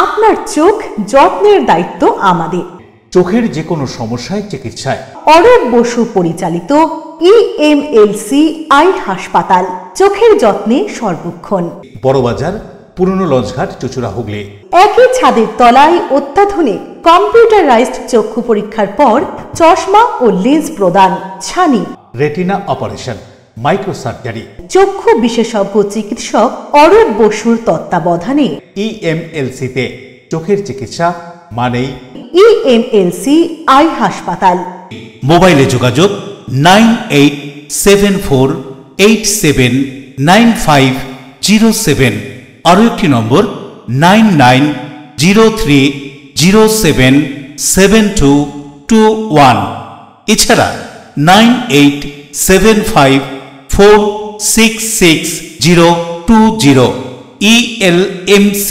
আপনার চোখ যত্নের দায়িত্ব আমাদের। চোখের যে কোনো সমস্যায় চিকিৎসায় অরূপ বসু পরিচালিত EMLC আই হাসপাতাল, চোখের যত্নে সর্বক্ষণ। বড়বাজার, পুরনো লঞ্চঘাট, চুঁচুড়া, হুগলি। একই ছাদের তলায় অত্যাধুনিক কম্পিউটারাইজড চক্ষু পরীক্ষার পর চশমা ও লেন্স প্রদান, ছানি, রেটিনা অপারেশন, মাইক্রোসার্জারি। চক্ষু বিশেষজ্ঞ চিকিৎসক অরূপ বসুর তত্ত্বাবধানে EMLC-তে চোখের চিকিৎসা মানেই EMLC আই হাসপাতাল। মোবাইলে যোগাযোগ 9874879507। আরও একটি নম্বর 9903077221। এছাড়া 9875466020। ELMC।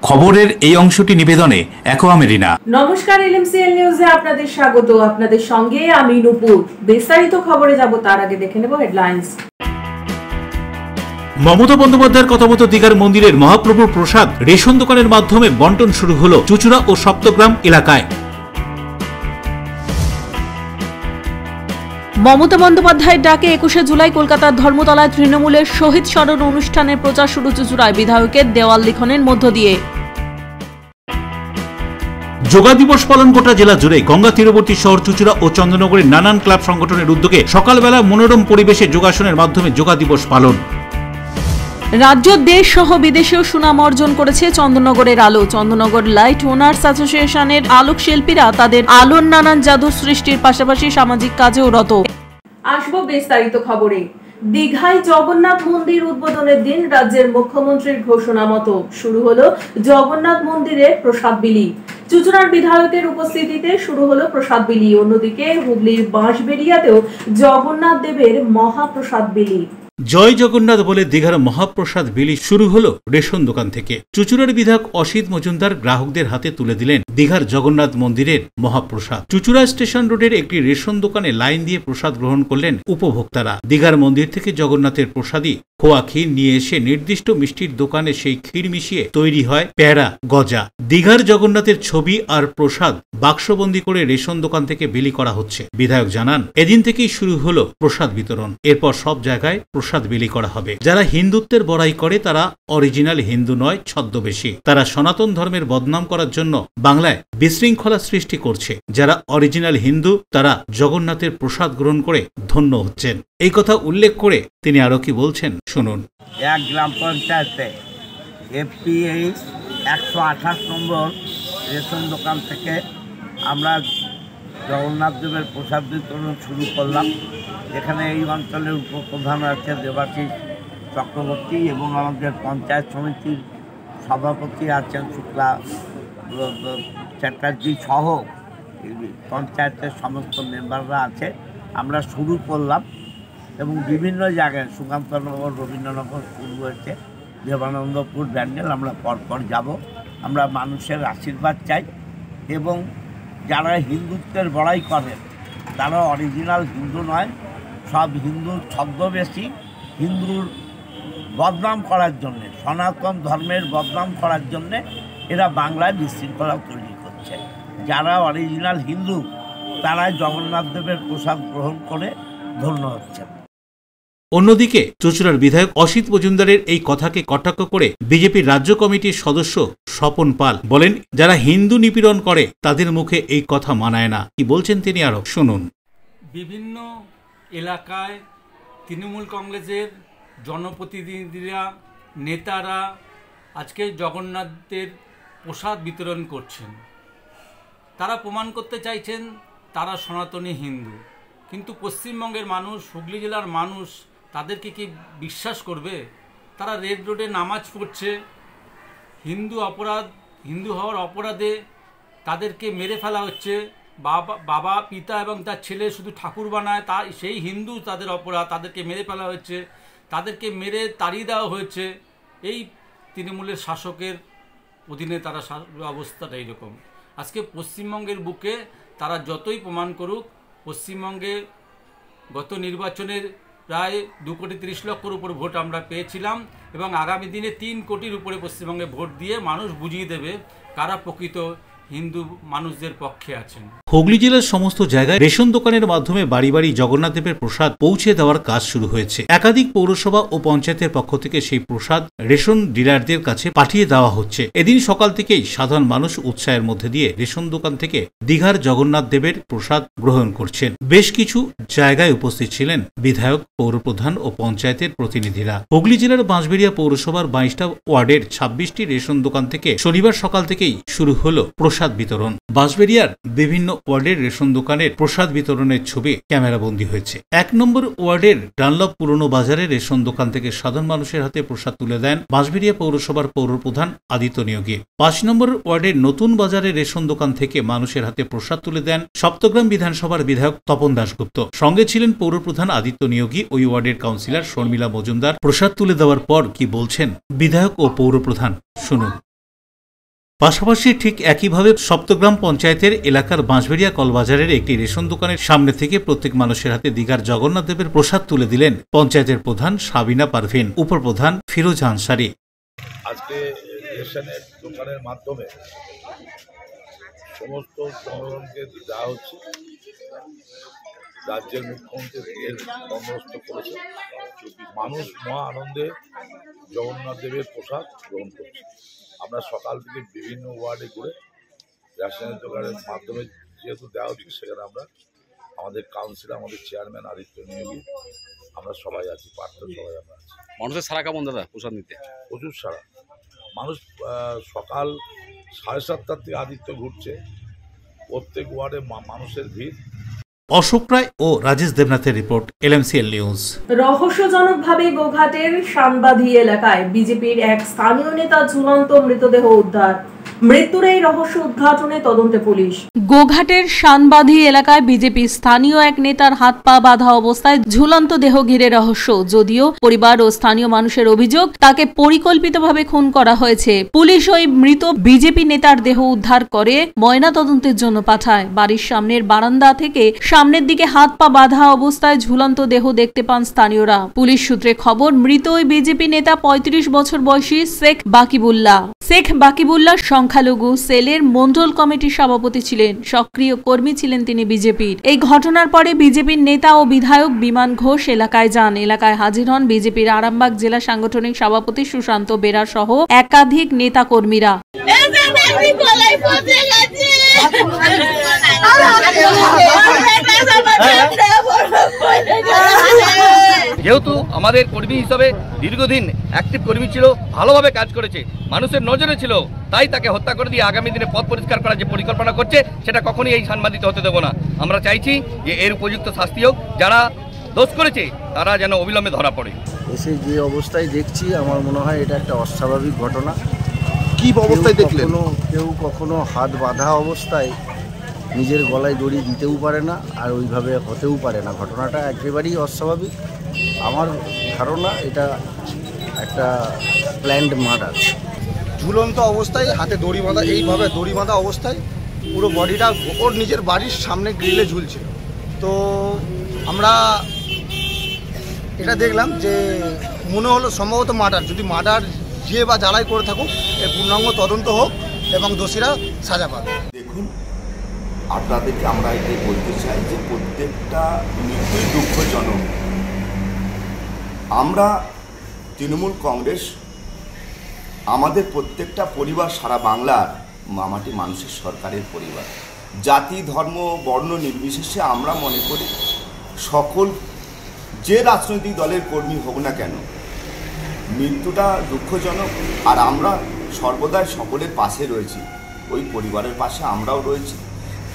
খবরের এই অংশটি নিবেদনে অ্যাকোয়া মেরিনা। নমস্কার, LMCL নিউজে আপনাদের স্বাগত। আপনাদের সঙ্গে আমি নূপুর। বিস্তারিত খবরে যাব তার আগে দেখে নেব হেডলাইন্স। মমতা বন্দ্যোপাধ্যায়ের কথা মতো দীঘার মন্দিরের মহাপ্রভুর প্রসাদ রেশন দোকানের মাধ্যমে বন্টন শুরু হলো চুঁচুড়া ও সপ্তগ্রাম এলাকায়। মমতা বন্দ্যোপাধ্যায়ের ডাকে 21শে জুলাই কলকাতার ধর্মতলায় তৃণমূলের শহীদ স্মরণ অনুষ্ঠানের প্রচার শুরু চুঁচুড়ায় বিধায়কের দেওয়াল লিখনের মধ্য দিয়ে। যোগা দিবস পালন গোটা জেলা জুড়ে। গঙ্গা তীরবর্তী শহর চুঁচুড়া ও চন্দননগরের নানান ক্লাব সংগঠনের উদ্যোগে সকালবেলা মনোরম পরিবেশে যোগাসনের মাধ্যমে যোগা দিবস পালন। রাজ্য, দেশ সহ বিদেশেও সুনাম অর্জন করেছে চন্দননগরের আলো। চন্দননগর লাইট ওনার্স অ্যাসোসিয়েশনের আলোক শিল্পীরা তাদের আলোর নানান জাদু সৃষ্টির পাশাপাশি সামাজিক কাজেও রত। আসবো বিস্তারিত খবরে। দীঘায় জগন্নাথ মন্দির উদ্বোধনের দিন রাজ্যের মুখ্যমন্ত্রীর ঘোষণা মতো শুরু হলো জগন্নাথ মন্দিরের প্রসাদ বিলি। চুঁচুড়ার বিধায়কের উপস্থিতিতে শুরু হলো প্রসাদ বিলি। অন্যদিকে হুগলির বাঁশবেড়িয়াতেও জগন্নাথ দেবের মহাপ্রসাদ বিলি। জয় জগন্নাথ বলে দীঘার মহাপ্রসাদ বিলি শুরু হলো রেশন দোকান থেকে। চুঁচুড়ার বিধায়ক অসিত মজুমদার গ্রাহকদের হাতে তুলে দিলেন দীঘার জগন্নাথ মন্দিরের মহাপ্রসাদ। চুঁচুড়া স্টেশন রোডের একটি রেশন দোকানে লাইন দিয়ে প্রসাদ গ্রহণ করলেন উপভোক্তারা। দীঘার মন্দির থেকে জগন্নাথের প্রসাদী খোয়া ক্ষীর নিয়ে এসে নির্দিষ্ট মিষ্টির দোকানে সেই ক্ষীর মিশিয়ে তৈরি হয় প্যারা, গজা। দীঘার জগন্নাথের ছবি আর প্রসাদ বাক্সবন্দি করে রেশন দোকান থেকে বিলি করা হচ্ছে। বিধায়ক জানান, এদিন থেকেই শুরু হলো প্রসাদ বিতরণ। এরপর সব জায়গায় প্রসাদ বিলি করা হবে। যারা হিন্দুত্বের বড়াই করে তারা অরিজিনাল হিন্দু নয়, ছদ্মবেশী। তারা সনাতন ধর্মের বদনাম করার জন্য বাংলায় বিশৃঙ্খলা সৃষ্টি করছে। যারা অরিজিনাল হিন্দু তারা জগন্নাথের প্রসাদ গ্রহণ করে ধন্য হচ্ছেন। এই কথা উল্লেখ করে তিনি আরো কি বলছেন শুনুন। এক গ্রাম পঞ্চায়েতে FPH 128 নম্বর রেশন দোকান থেকে আমরা জগন্নাথ দেবের প্রসাদ বিতরণ শুরু করলাম। এখানে এই অঞ্চলের উপপ্রধান আছে দেবাশিস চক্রবর্তী এবং আমাদের পঞ্চায়েত সমিতির সভাপতি আছেন শুক্লা চ্যাটার্জি সহ পঞ্চায়েতের সমস্ত মেম্বাররা আছে। আমরা শুরু করলাম এবং বিভিন্ন জায়গায় সুকান্তনগর, রবীন্দ্রনগর শুরু হয়েছে, দেবানন্দপুর, ব্যান্ডেল আমরা পরপর যাব। আমরা মানুষের আশীর্বাদ চাই এবং যারা হিন্দুত্বের বড়াই করে তারা অরিজিনাল হিন্দু নয়, সব হিন্দুর ছদ্মবেশী। হিন্দুর বদনাম করার জন্যে, সনাতন ধর্মের বদনাম করার জন্যে এরা বাংলায় বিশৃঙ্খলা তৈরি করছে। যারা অরিজিনাল হিন্দু তারাই জগন্নাথ দেবের প্রসাদ গ্রহণ করে ধন্য হচ্ছে। অন্যদিকে চুঁচুড়ার বিধায়ক অসিত মজুমদারের এই কথাকে কটাক্ষ করে বিজেপির রাজ্য কমিটির সদস্য স্বপন পাল বলেন, যারা হিন্দু নিপীড়ন করে তাদের মুখে এই কথা মানায় না। কি বলছেন তিনি আরো শুনুন। বিভিন্ন এলাকায় তৃণমূল কংগ্রেসের জনপ্রতিনিধিরা, নেতারা আজকে জগন্নাথের প্রসাদ বিতরণ করছেন। তারা প্রমাণ করতে চাইছেন তারা সনাতনী হিন্দু, কিন্তু পশ্চিমবঙ্গের মানুষ, হুগলি জেলার মানুষ তাদেরকে কি বিশ্বাস করবে? তারা রেড রোডে নামাজ পড়ছে, হিন্দু হওয়ার অপরাধে তাদেরকে মেরে ফেলা হচ্ছে। বাবা পিতা এবং তার ছেলে শুধু ঠাকুর বানায়, সেই হিন্দু তাদের অপরাধ, তাদেরকে মেরে ফেলা হচ্ছে, তাদেরকে মেরে তাড়িয়ে দেওয়া হয়েছে। এই তৃণমূলের শাসকের অধীনে তারা অবস্থাটা এইরকম। আজকে পশ্চিমবঙ্গের বুকে তারা যতই প্রমাণ করুক, পশ্চিমবঙ্গে গত নির্বাচনের প্রায় 2,30,00,000 উপর ভোট আমরা পেয়েছিলাম এবং আগামী দিনে 3 কোটির উপরে পশ্চিমবঙ্গে ভোট দিয়ে মানুষ বুঝিয়ে দেবে কারা প্রকৃত হিন্দু মানুষদের পক্ষে আছেন। হুগলি জেলার সমস্ত জায়গায় রেশন দোকানের মাধ্যমে বাড়ি বাড়ি জগন্নাথ দেবের প্রসাদ পৌঁছে দেওয়ার কাজ শুরু হয়েছে। একাধিক পৌরসভা ও পঞ্চায়েতের পক্ষ থেকে সেই প্রসাদ রেশন ডিলারদের কাছে পাঠিয়ে দেওয়া হচ্ছে। এদিন সকাল থেকেই সাধারণ মানুষ উৎসাহের মধ্যে দিয়ে রেশন দোকান থেকে দীঘার জগন্নাথ দেবের প্রসাদ গ্রহণ করছেন। বেশ কিছু জায়গায় উপস্থিত ছিলেন বিধায়ক, পৌরপ্রধান ও পঞ্চায়েতের প্রতিনিধিরা। হুগলি জেলার বাঁশবেড়িয়া পৌরসভার 22টা ওয়ার্ডের 26টি রেশন দোকান থেকে শনিবার সকাল থেকেই শুরু হলো প্রসাদ বিতরণ। বাঁশবেড়িয়ার বিভিন্ন ওয়ার্ডের রেশন দোকানের প্রসাদ বিতরণের ছবি ক্যামেরাবন্দী হয়েছে। 1 নম্বর ওয়ার্ডের ডানলপ পুরনো বাজারের রেশন দোকান থেকে সাধারণ মানুষের হাতে প্রসাদ তুলে দেন বাঁশবেড়িয়া পৌরসভার পৌরপ্রধান আদিত্য নিয়োগী। 5 নম্বর ওয়ার্ডের নতুন বাজারের রেশন দোকান থেকে মানুষের হাতে প্রসাদ তুলে দেন সপ্তগ্রাম বিধানসভার বিধায়ক তপন দাশগুপ্ত। সঙ্গে ছিলেন পৌরপ্রধান আদিত্য নিয়োগী, ওই ওয়ার্ডের কাউন্সিলর শর্মিলা মজুমদার। প্রসাদ তুলে দেওয়ার পর কি বলছেন বিধায়ক ও পৌরপ্রধান, শুনুন। পাশাপাশি ঠিক একইভাবে সপ্তগ্রাম পঞ্চায়েতের এলাকার বাঁশবেড়িয়া কলবাজারের একটি রেশন দোকানের সামনে থেকে প্রত্যেক মানুষের হাতে দীঘার জগন্নাথ দেবের প্রসাদ তুলে দিলেন পঞ্চায়েতের প্রধান সাবিনা পারভিন, উপপ্রধান ফিরোজ আনসারি। আজকে রেশনের দোকানের মাধ্যমে সমস্ত জনগণকে দেওয়া হচ্ছে। রাজ্যের মুখ্যমন্ত্রী এর বন্দোবস্ত করেছে। মানুষ মহা আনন্দে জগন্নাথ দেবের প্রসাদ গ্রহণ করছে। আমরা সকাল থেকে বিভিন্ন ওয়ার্ডে ঘুরে রেশনের দোকানের মাধ্যমে যেহেতু দেওয়া হচ্ছে, সেখানে আমরা আমাদের কাউন্সিলর, আমাদের চেয়ারম্যান আদিত্য নিয়োগী, আমরা সবাই আছি, পার্থ সবাই আমরা আছি। মানুষের সারা কেমন দাদা প্রসাদ নিতে? প্রচুর সারা। মানুষ সকাল 7:30 থেকে আদিত্য ঘুরছে। প্রত্যেক ওয়ার্ডে মানুষের ভিড়। অশোক রায় ও রাজেশ দেবনাথের রিপোর্ট, LMCL নিউজ। রহস্যজনকভাবে গোঘাটের শানবাঁধি এলাকায় বিজেপির এক স্থানীয় নেতা ঝুলন্ত মৃতদেহ উদ্ধার। মৃত্যুর এই রহস্য উদ্ঘাটনে তদন্তে পুলিশ। গোঘাটের শানবাঁধি এলাকায় বিজেপি স্থানীয় এক নেতার হাত পা বাঁধা অবস্থায় ঝুলন্ত দেহ ঘিরে রহস্য। যদিও পরিবার ও স্থানীয় মানুষের অভিযোগ তাকে পরিকল্পিতভাবে খুন করা হয়েছে। পুলিশ ওই মৃত বিজেপি নেতার দেহ উদ্ধার করে ময়না তদন্তের জন্য পাঠায়। বাড়ির সামনের বারান্দা থেকে সামনের দিকে হাত পা বাঁধা অবস্থায় ঝুলন্ত দেহ দেখতে পান স্থানীয়রা। পুলিশ সূত্রে খবর, মৃত ওই বিজেপি নেতা 35 বছর বয়সী শেখ বাকিবুল্লাহ সংখ্যালঘু সেলের মন্ডল কমিটির সভাপতি ছিলেন। সক্রিয় কর্মী ছিলেন তিনি বিজেপির। এই ঘটনার পরে বিজেপির নেতা ও বিধায়ক বিমান ঘোষ এলাকায় যান। এলাকায় হাজির হন বিজেপির আরামবাগ জেলা সাংগঠনিক সভাপতি সুশান্ত বেরা সহ একাধিক নেতা কর্মীরা। যেহেতু আমাদের কর্মী হিসাবে দীর্ঘদিন অ্যাক্টিভ কর্মী ছিল, ভালোভাবে কাজ করেছে, মানুষের নজরে ছিল, তাই তাকে হত্যা করে দিয়ে আগামী দিনে পথ পরিষ্কার করার যে পরিকল্পনা করছে সেটা কখনোই এই সাংবাদিক হতে দেব না। আমরা চাইছি যে এর উপযুক্ত শাস্তি হোক, যারা দোষ করেছে তারা যেন অবিলম্বে ধরা পড়ে। এসে যে অবস্থায় দেখছি আমার মনে হয় এটা একটা অস্বাভাবিক ঘটনা। কি অবস্থায় দেখলেন? কেউ কখনো হাত বাঁধা অবস্থায় নিজের গলায় দড়ি দিতেও পারে না, আর ওইভাবে হতেও পারে না। ঘটনাটা একেবারেই অস্বাভাবিক। আমার ধারণা এটা একটা প্ল্যান্ড মার্ডার। ঝুলন্ত অবস্থায় হাতে দড়ি বাঁধা, এইভাবে দড়ি বাঁধা অবস্থায় পুরো বডিটা ওর নিজের বাড়ির সামনে গ্রিলে ঝুলছিল। তো আমরা এটা দেখলাম যে মনে হলো সম্ভবত মার্ডার। যদি মার্ডার যে বা যারাই করে থাকুক এর পূর্ণাঙ্গ তদন্ত হোক এবং দোষীরা সাজা পাবে। দেখুন, আপনাদেরকে আমরা এটাই বলতে চাই যে প্রত্যেকটা মৃত্যুই দুঃখজনক। আমরা তৃণমূল কংগ্রেস, আমাদের প্রত্যেকটা পরিবার সারা বাংলার মামাটি মানুষের সরকারের পরিবার। জাতি, ধর্ম, বর্ণ নির্বিশেষে আমরা মনে করি সকল যে রাজনৈতিক দলের কর্মী হোক না কেন, মৃত্যুটা দুঃখজনক। আর আমরা সর্বদাই সকলের পাশে রয়েছি, ওই পরিবারের পাশে আমরাও রয়েছি।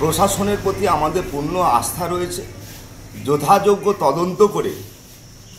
প্রশাসনের প্রতি আমাদের পূর্ণ আস্থা রয়েছে। যথাযোগ্য তদন্ত করে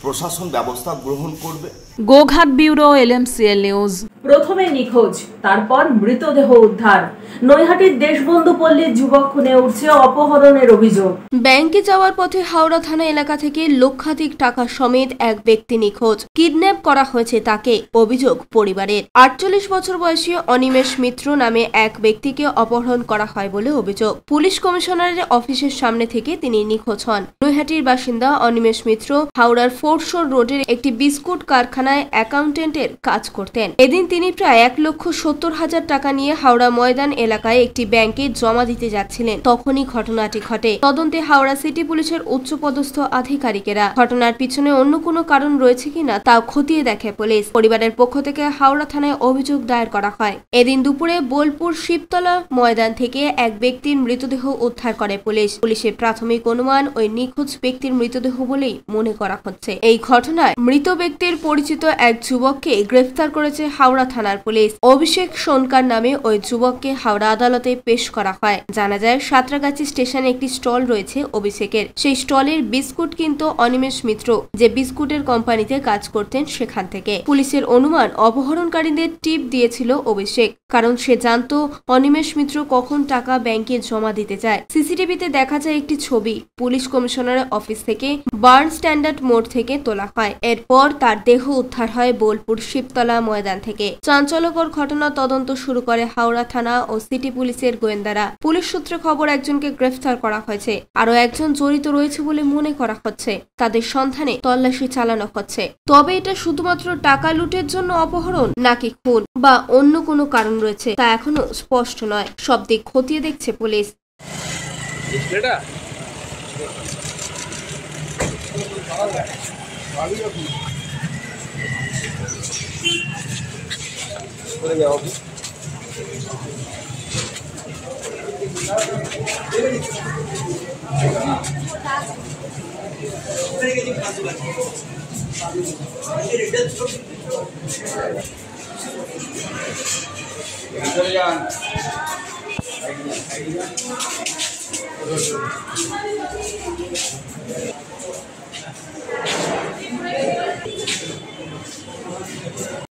প্রশাসন ব্যবস্থা গ্রহণ করবে। Goghat bureau, LMCL news. প্রথমে নিখোঁজ, তারপর মৃতদেহ উদ্ধার। নৈহাটির দেশবন্ধু পল্লীর যুবক খুনে উঠছে অপহরণের অভিযোগ। ব্যাংকে যাওয়ার পথে হাওড়া থানা এলাকা থেকে লক্ষাধিক টাকা সমেত এক ব্যক্তি নিখোঁজ। কিডন্যাপ করা হয়েছে তাকে, অভিযোগ পরিবারের। 48 বছর বয়সী অনিমেষ মিত্র নামে এক ব্যক্তিকে অপহরণ করা হয় বলে অভিযোগ। পুলিশ কমিশনারের অফিসের সামনে থেকে তিনি নিখোঁজ হন। নৈহাটির বাসিন্দা অনিমেষ মিত্র হাওড়ার ফোর্টশোর রোডের একটি বিস্কুট কারখানায় অ্যাকাউন্টেন্টের কাজ করতেন। এদিন তিনি প্রায় 1,70,000 টাকা নিয়ে হাওড়া ময়দান এলাকায় একটি ব্যাংকে জমা দিতে যাচ্ছিলেন। তখনই ঘটনাটি ঘটে। তদন্তে হাওড়া সিটি পুলিশের উচ্চপদস্থ আধিকারিকেরা। ঘটনার পিছনে অন্য কোনো কারণ রয়েছে কিনা তা খতিয়ে দেখে পুলিশ। পরিবারের পক্ষ থেকে হাওড়া থানায় অভিযোগ দায়ের করা হয়। এদিন দুপুরে বোলপুর শিবতলা ময়দান থেকে এক ব্যক্তির মৃতদেহ উদ্ধার করে পুলিশ। পুলিশের প্রাথমিক অনুমান ওই নিখোঁজ ব্যক্তির মৃতদেহ বলেই মনে করা হচ্ছে। এই ঘটনায় মৃত ব্যক্তির পরিচিত এক যুবককে গ্রেফতার করেছে হাওড়া থানার পুলিশ। অভিষেক সোনকার নামে ওই যুবককে হাওড়া আদালতে পেশ করা হয়। জানা যায় সাঁতরাগাছি স্টেশনে একটি স্টল রয়েছে অভিষেকের। সেই স্টলের বিস্কুট কিনত অনিমেষ মিত্র, যে বিস্কুটের কোম্পানিতে কাজ করতেন সেখান থেকে। পুলিশের অনুমান অপহরণকারীদের টিপ দিয়েছিল অভিষেক, কারণ সে জানত অনিমেষ মিত্র কখন টাকা ব্যাংকে জমা দিতে যায়। সিসিটিভিতে দেখা যায় একটি ছবি পুলিশ কমিশনারের অফিস থেকে বার্ন স্ট্যান্ডার্ড মোড় থেকে তোলা হয়। এরপর তার দেহ উদ্ধার হয় বোলপুর শিবতলা ময়দান থেকে। চাঞ্চল্যকর ঘটনা তদন্ত শুরু করে হাওড়া থানা ও সিটি পুলিশের গোয়েন্দারা। পুলিশ সূত্রে খবর একজনকে গ্রেফতার করা হয়েছে, আরো একজন জড়িত রয়েছে বলে মনে করা হচ্ছে। তাদের সন্ধানে তল্লাশি চালানো হচ্ছে। তবে এটা শুধুমাত্র টাকা লুটের জন্য অপহরণ নাকি খুন বা অন্য কোনো কারণ রয়েছে তা এখনো স্পষ্ট নয়। সব দিক খতিয়ে দেখছে পুলিশ।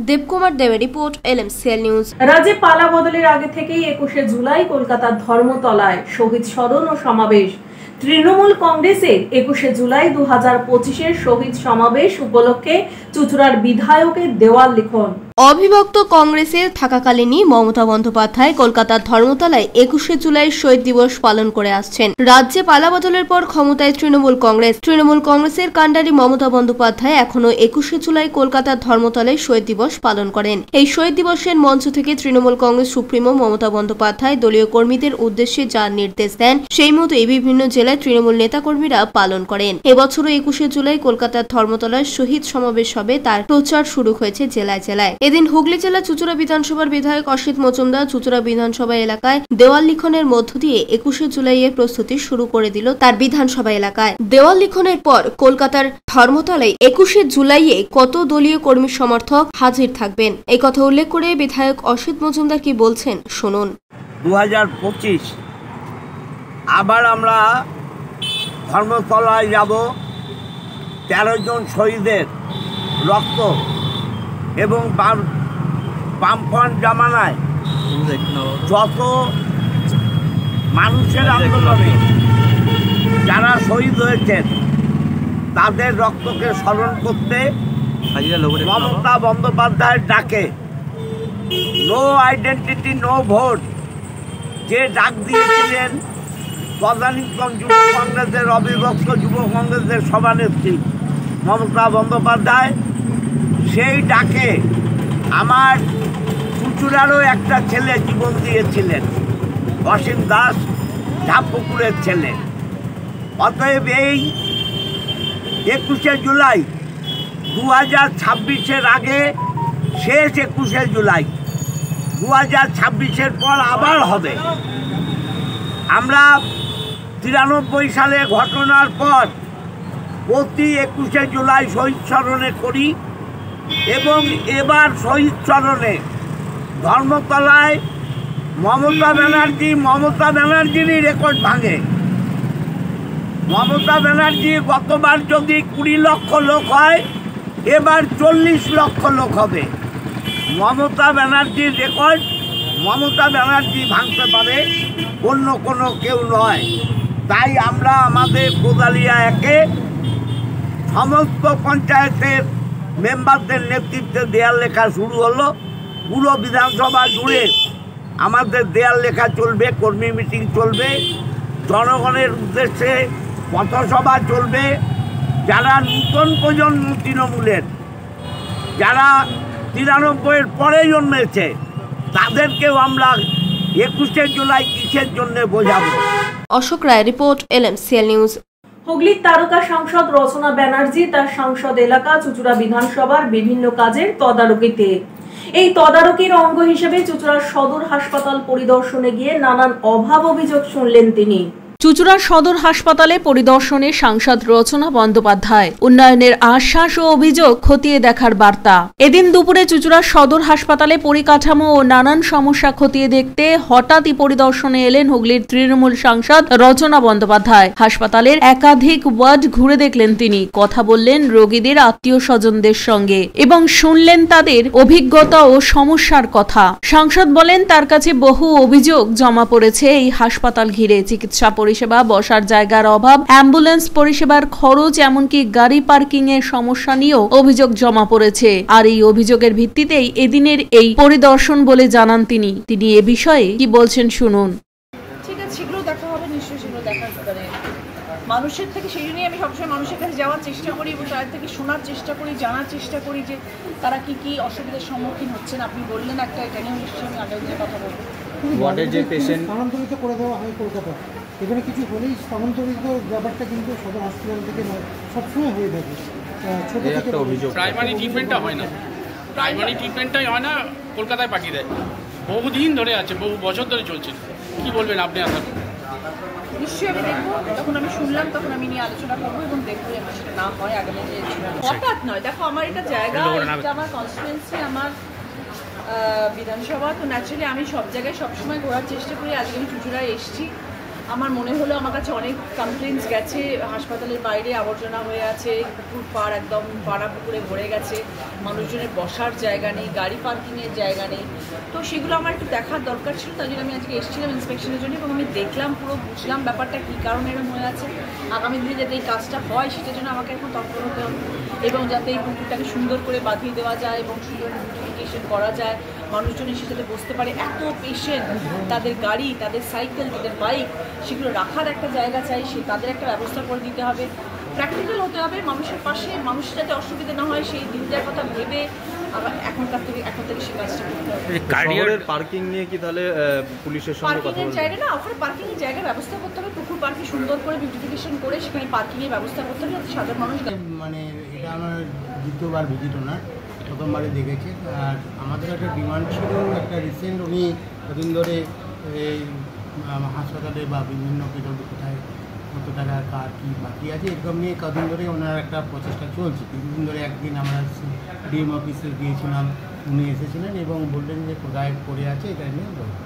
দেবকুমার দেবের রিপোর্ট, LMCL নিউজ। রাজ্যে পালা বদলের আগে থেকেই 21শে জুলাই কলকাতার ধর্মতলায় শহীদ স্মরণ ও সমাবেশ। তৃণমূল কংগ্রেসের 21শে জুলাই 2025-এর শহীদ সমাবেশ উপলক্ষে চুঁচুড়ার বিধায়কের দেওয়াল লিখন। অবিভক্ত কংগ্রেসের থাকাকালীনই মমতা বন্দ্যোপাধ্যায় কলকাতার ধর্মতলায় 21শে জুলাই শহীদ দিবস পালন করে আসছেন। রাজ্যে পালাবদলের পর ক্ষমতায় তৃণমূল কংগ্রেসের কাণ্ডারি মমতা বন্দ্যোপাধ্যায় এখনো 21শে জুলাই কলকাতার ধর্মতলায় শহীদ দিবস পালন করেন। এই শহীদ দিবসের মঞ্চ থেকে তৃণমূল কংগ্রেস সুপ্রিমো মমতা বন্দ্যোপাধ্যায় দলীয় কর্মীদের উদ্দেশ্যে যা নির্দেশ দেন সেই মতোই বিভিন্ন জেলায় তৃণমূল নেতাকর্মীরা পালন করেন। এবছরও 21শে জুলাই কলকাতার ধর্মতলায় শহীদ সমাবেশ হবে, তার প্রচার শুরু হয়েছে জেলায় জেলায়। এদিন হুগলি জেলা চুঁচুড়া বিধানসভার বিধায়ক অসিত মজুমদার চুঁচুড়া বিধানসভা এলাকায় দেওয়াল লিখনের মধ্য দিয়ে 21শে জুলাইয়ের প্রস্তুতি শুরু করে দিল তার বিধানসভা এলাকায়। দেওয়াল লিখনের পর কলকাতার ধর্মতলায় 21শে জুলাইয়ে কত দলীয় কর্মী সমর্থক হাজির থাকবেন এই কথা উল্লেখ করে বিধায়ক অসিত মজুমদার কি বলছেন শুনুন। 2025 আবার আমরা ধর্মতলায় যাব। 13 জন শহীদের রক্ত এবং বামফ্রন্ট জামানায় যত মানুষের আন্দোলনে যারা শহীদ হয়েছেন তাদের রক্তকে স্মরণ করতে মমতা বন্দ্যোপাধ্যায়ের ডাকে নো আইডেন্টিটি নো ভোট যে ডাক দিয়েছিলেন তদানীন্তন যুব কংগ্রেসের অবিভক্ত যুব কংগ্রেসের সভানেত্রী মমতা বন্দ্যোপাধ্যায়, সেই ডাকে আমার চুঁচুড়ারও একটা ছেলে জীবন দিয়েছিলেন, অসীম দাস, ঝাপুকুরের ছেলে। অতএব এই 21শে জুলাই 2026-এর আগে শেষ 21শে জুলাই, 2026-এর পর আবার হবে। আমরা 93 সালে ঘটনার পর প্রতি 21শে জুলাই শহীদ স্মরণে করি এবং এবার শহীদ স্মরণে ধর্মতলায় মমতা ব্যানার্জিরই রেকর্ড ভাঙে। মমতা ব্যানার্জি গতবার যদি 20 লক্ষ লোক হয় এবার 40 লক্ষ লোক হবে। মমতা ব্যানার্জির রেকর্ড মমতা ব্যানার্জি ভাঙতে পারে, অন্য কোনো কেউ নয়। তাই আমরা আমাদের কোদালিয়া একে সমস্ত পঞ্চায়েতের মেম্বারদের নেতৃত্বে দেয়াল লেখা শুরু হলো। পুরো বিধানসভা জুড়ে আমাদের দেয়াল লেখা চলবে, কর্মী মিটিং চলবে, জনগণের উদ্দেশ্যে পথসভা চলবে। যারা নূতন প্রজন্ম তৃণমূলের, যারা 93-এর পরে জন্মেছে, তাদেরকেও আমরা 21শে জুলাই কিসের জন্য বোঝাবো। অশোক রায় রিপোর্ট, LMCL নিউজ। হুগলির তারকা সাংসদ রচনা ব্যানার্জি তার সংসদ এলাকা চুঁচুড়া বিধানসভার বিভিন্ন কাজের তদারকিতে। এই তদারকির অঙ্গ হিসেবে চুঁচুড়া সদর হাসপাতাল পরিদর্শনে গিয়ে নানান অভাব অভিযোগ শুনলেন তিনি। চুঁচুড়া সদর হাসপাতালে পরিদর্শনে সাংসদ রচনা বন্দ্যোপাধ্যায় উন্নয়নের আশ্বাস ও অভিযোগ খতিয়ে দেখার বার্তা। এদিন দুপুরে চুঁচুড়া সদর হাসপাতালে পরিকাঠামো ও নানান সমস্যা খতিয়ে দেখতে হঠাৎই পরিদর্শনে এলেন হুগলির তৃণমূল সাংসদ রচনা বন্দ্যোপাধ্যায়। হাসপাতালের একাধিক ওয়ার্ড ঘুরে দেখলেন তিনি, কথা বললেন রোগীদের আত্মীয় স্বজনদের সঙ্গে এবং শুনলেন তাদের অভিজ্ঞতা ও সমস্যার কথা। সাংসদ বলেন তার কাছে বহু অভিযোগ জমা পড়েছে এই হাসপাতাল ঘিরে। চিকিৎসা পরিষেবা, বসার জায়গার অভাব, অ্যাম্বুলেন্স পরিষেবার খরচ, এমনকি গাড়ি পার্কিং এর সমস্যা নিয়েও অভিযোগ জমা পড়েছে। আর এই অভিযোগের ভিত্তিতেই এদিনের এই পরিদর্শন বলে জানান তিনি। তিনি এ বিষয়ে কি বলছেন শুনুন। ঠিক আছে, সেগুলো দেখা হবে, নিশ্চয়ই সেগুলো দেখার মানুষের থেকে, সেই জন্যই আমি সবসময় মানুষের কাছে যাওয়ার চেষ্টা করি এবং তাদের থেকে শোনার চেষ্টা করি, জানার চেষ্টা করি যে তারা কি কি অসুবিধার সম্মুখীন হচ্ছেন। আপনি বললেন একটা, এটা নিয়েও নিশ্চয়ই আমি আগে দিনে কথা বলবো। ওয়ার্ডের যে পেশেন্ট স্থানান্তরিত করে দেওয়া হয় কলকাতা, এখানে কিছু হলেই স্থানান্তরিত ব্যাপারটা কিন্তু সদর হসপিটাল থেকে সবসময় হয়ে থাকে। ছোট একটা অভিযোগ, প্রাইমারি ট্রিটমেন্টটা হয় না, প্রাইমারি ট্রিটমেন্টটাই হয় না, কলকাতায় পাঠিয়ে দেয়। বহুদিন ধরে আছে, বহু বছর ধরে চলছে। কি বলবেন আপনি? আসার নিশ্চয়ই আমি দেখবো, তখন আমি শুনলাম, তখন আমি নিয়ে আলোচনা করবো এবং দেখবো যেন সেটা না হয়। আগামী হঠাৎ নয়, দেখো আমার এটা জায়গা, এটা আমার কনস্টিটুয়েন্সি, আমার বিধানসভা, তো ন্যাচারালি আমি সব জায়গায় সবসময় ঘোরার চেষ্টা করি। আজকে আমি চুঁচুড়ায় এসেছি, আমার মনে হলো আমার কাছে অনেক কমপ্লেন্টস গেছে, হাসপাতালের বাইরে আবর্জনা হয়ে আছে, পুকুর পাড় একদম পাড়া পুকুরে ভরে গেছে, মানুষজনের বসার জায়গা নেই, গাড়ি পার্কিংয়ের জায়গা নেই। তো সেগুলো আমার একটু দেখার দরকার ছিল, তাই জন্য আমি আজকে এসেছিলাম ইন্সপেকশনের জন্য এবং আমি দেখলাম, পুরো বুঝলাম ব্যাপারটা কী কারণে এরকম হয়ে আছে। আগামী দিনে যাতে এই কাজটা হয় সেটার জন্য আমাকে এখন তৎপর হতে হবে এবং যাতে এই পুকুরটাকে সুন্দর করে বাঁধিয়ে দেওয়া যায় এবং সুন্দর বিউটিফিকেশন করা যায়, মানুষজন এসে যাতে বসতে পারে। এত পেশেন্ট, তাদের গাড়ি, তাদের সাইকেল, তাদের বাইক, সেগুলো রাখার একটা জায়গা চাই, সে তাদের একটা ব্যবস্থা করে দিতে হবে। প্র্যাকটিক্যাল হতে হবে, মানুষের পাশে, মানুষের যাতে অসুবিধা না হয় সেই দিনটার কথা ভেবে এখন থেকে সে কাজটা করতে হবে। পার্কিং নিয়ে কি তাহলে পুলিশের সঙ্গে কথা বলবেন? জায়গা না, ওখানে পার্কিং এর জায়গা ব্যবস্থা করতে হবে, পুকুর পার্কিং সুন্দর করে বিউটিফিকেশন করে সেখানে পার্কিং এর ব্যবস্থা করতে হবে যাতে সাধারণ মানুষ। মানে এটা আমার দ্বিতীয়বার ভিজিটও না, প্রথমবারে দেখেছি। আর আমাদের একটা ডিমান্ড ছিল, একটা রিসেন্ট উনি কদিন ধরে এই হাসপাতালে বা বিভিন্ন কোথায় কত টাকা কার কী বাকি আছে এরকম নিয়ে কদিন ধরে ওনার একটা প্রচেষ্টা চলছে। কিছুদিন ধরে একদিন আমরা ডিএম অফিসে গিয়েছিলাম, উনি এসেছিলেন এবং বললেন যে কোথায় পড়ে আছে এটা নিয়ে বলুন।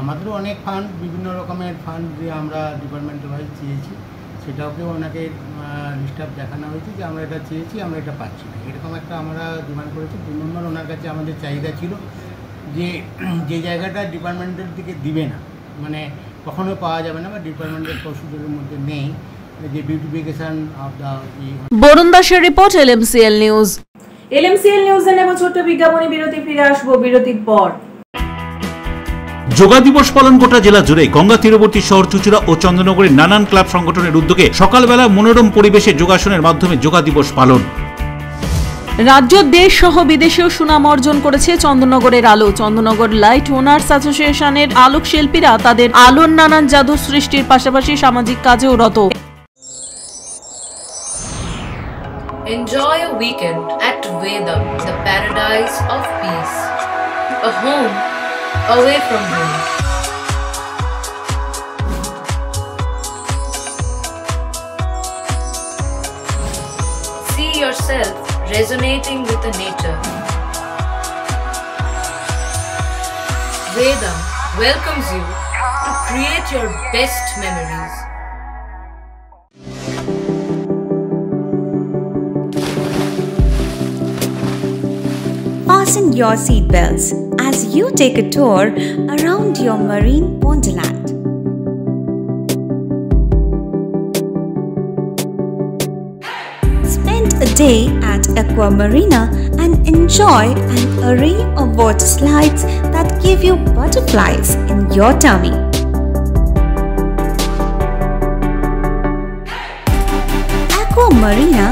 আমাদেরও অনেক ফান্ড, বিভিন্ন রকমের ফান্ড যে আমরা ডিপার্টমেন্টাল ওয়াইজ চেয়েছি, সেটাকেও ওনাকে লিস্ট দেখানো হয়েছে যে আমরা এটা চেয়েছি, আমরা এটা পাচ্ছি না, এরকম একটা আমরা ডিমান্ড করেছি। 2 নম্বর ওনার কাছে আমাদের চাহিদা ছিল যে যে জায়গাটা ডিপার্টমেন্টের দিকে দিবে না, মানে কখনো পাওয়া যাবে না বা ডিপার্টমেন্টের প্রসিডিউরের মধ্যে নেই, যে বিউটিফিকেশন অফ দ্য। বরুণ দাসের রিপোর্ট, LMCL নিউজ। LMCL নিউজে নেব ছোট্ট বিজ্ঞাপনী বিরতি, ফিরে আসবো বিরতির পর। যোগা দিবস পালন গোটা জেলা জুড়ে। গঙ্গা তীরবর্তী শহর চুঁচুড়া ও চন্দ্রনগরের নানান ক্লাব সংগঠনের উদ্যোগে সকালবেলা মনোরম পরিবেশে যোগাসনের মাধ্যমে যোগা দিবস পালন। রাজ্য, দেশ সহ বিদেশেও সুনাম অর্জন করেছে চন্দননগরের আলো। চন্দননগর লাইট ওনার্স অ্যাসোসিয়েশনের আলোক শিল্পীরা তাদের আলোর নানান জাদু সৃষ্টির পাশাপাশি সামাজিক কাজেও রত। Enjoy a weekend at Vedam, the paradise of peace. A home away from home. See yourself resonating with the nature. Vedam welcomes you to create your best memories. fasten your seatbelts as you take a tour around your marine wonderland. Spend a day at Aqua Marina and enjoy an array of water slides that give you butterflies in your tummy. Aqua Marina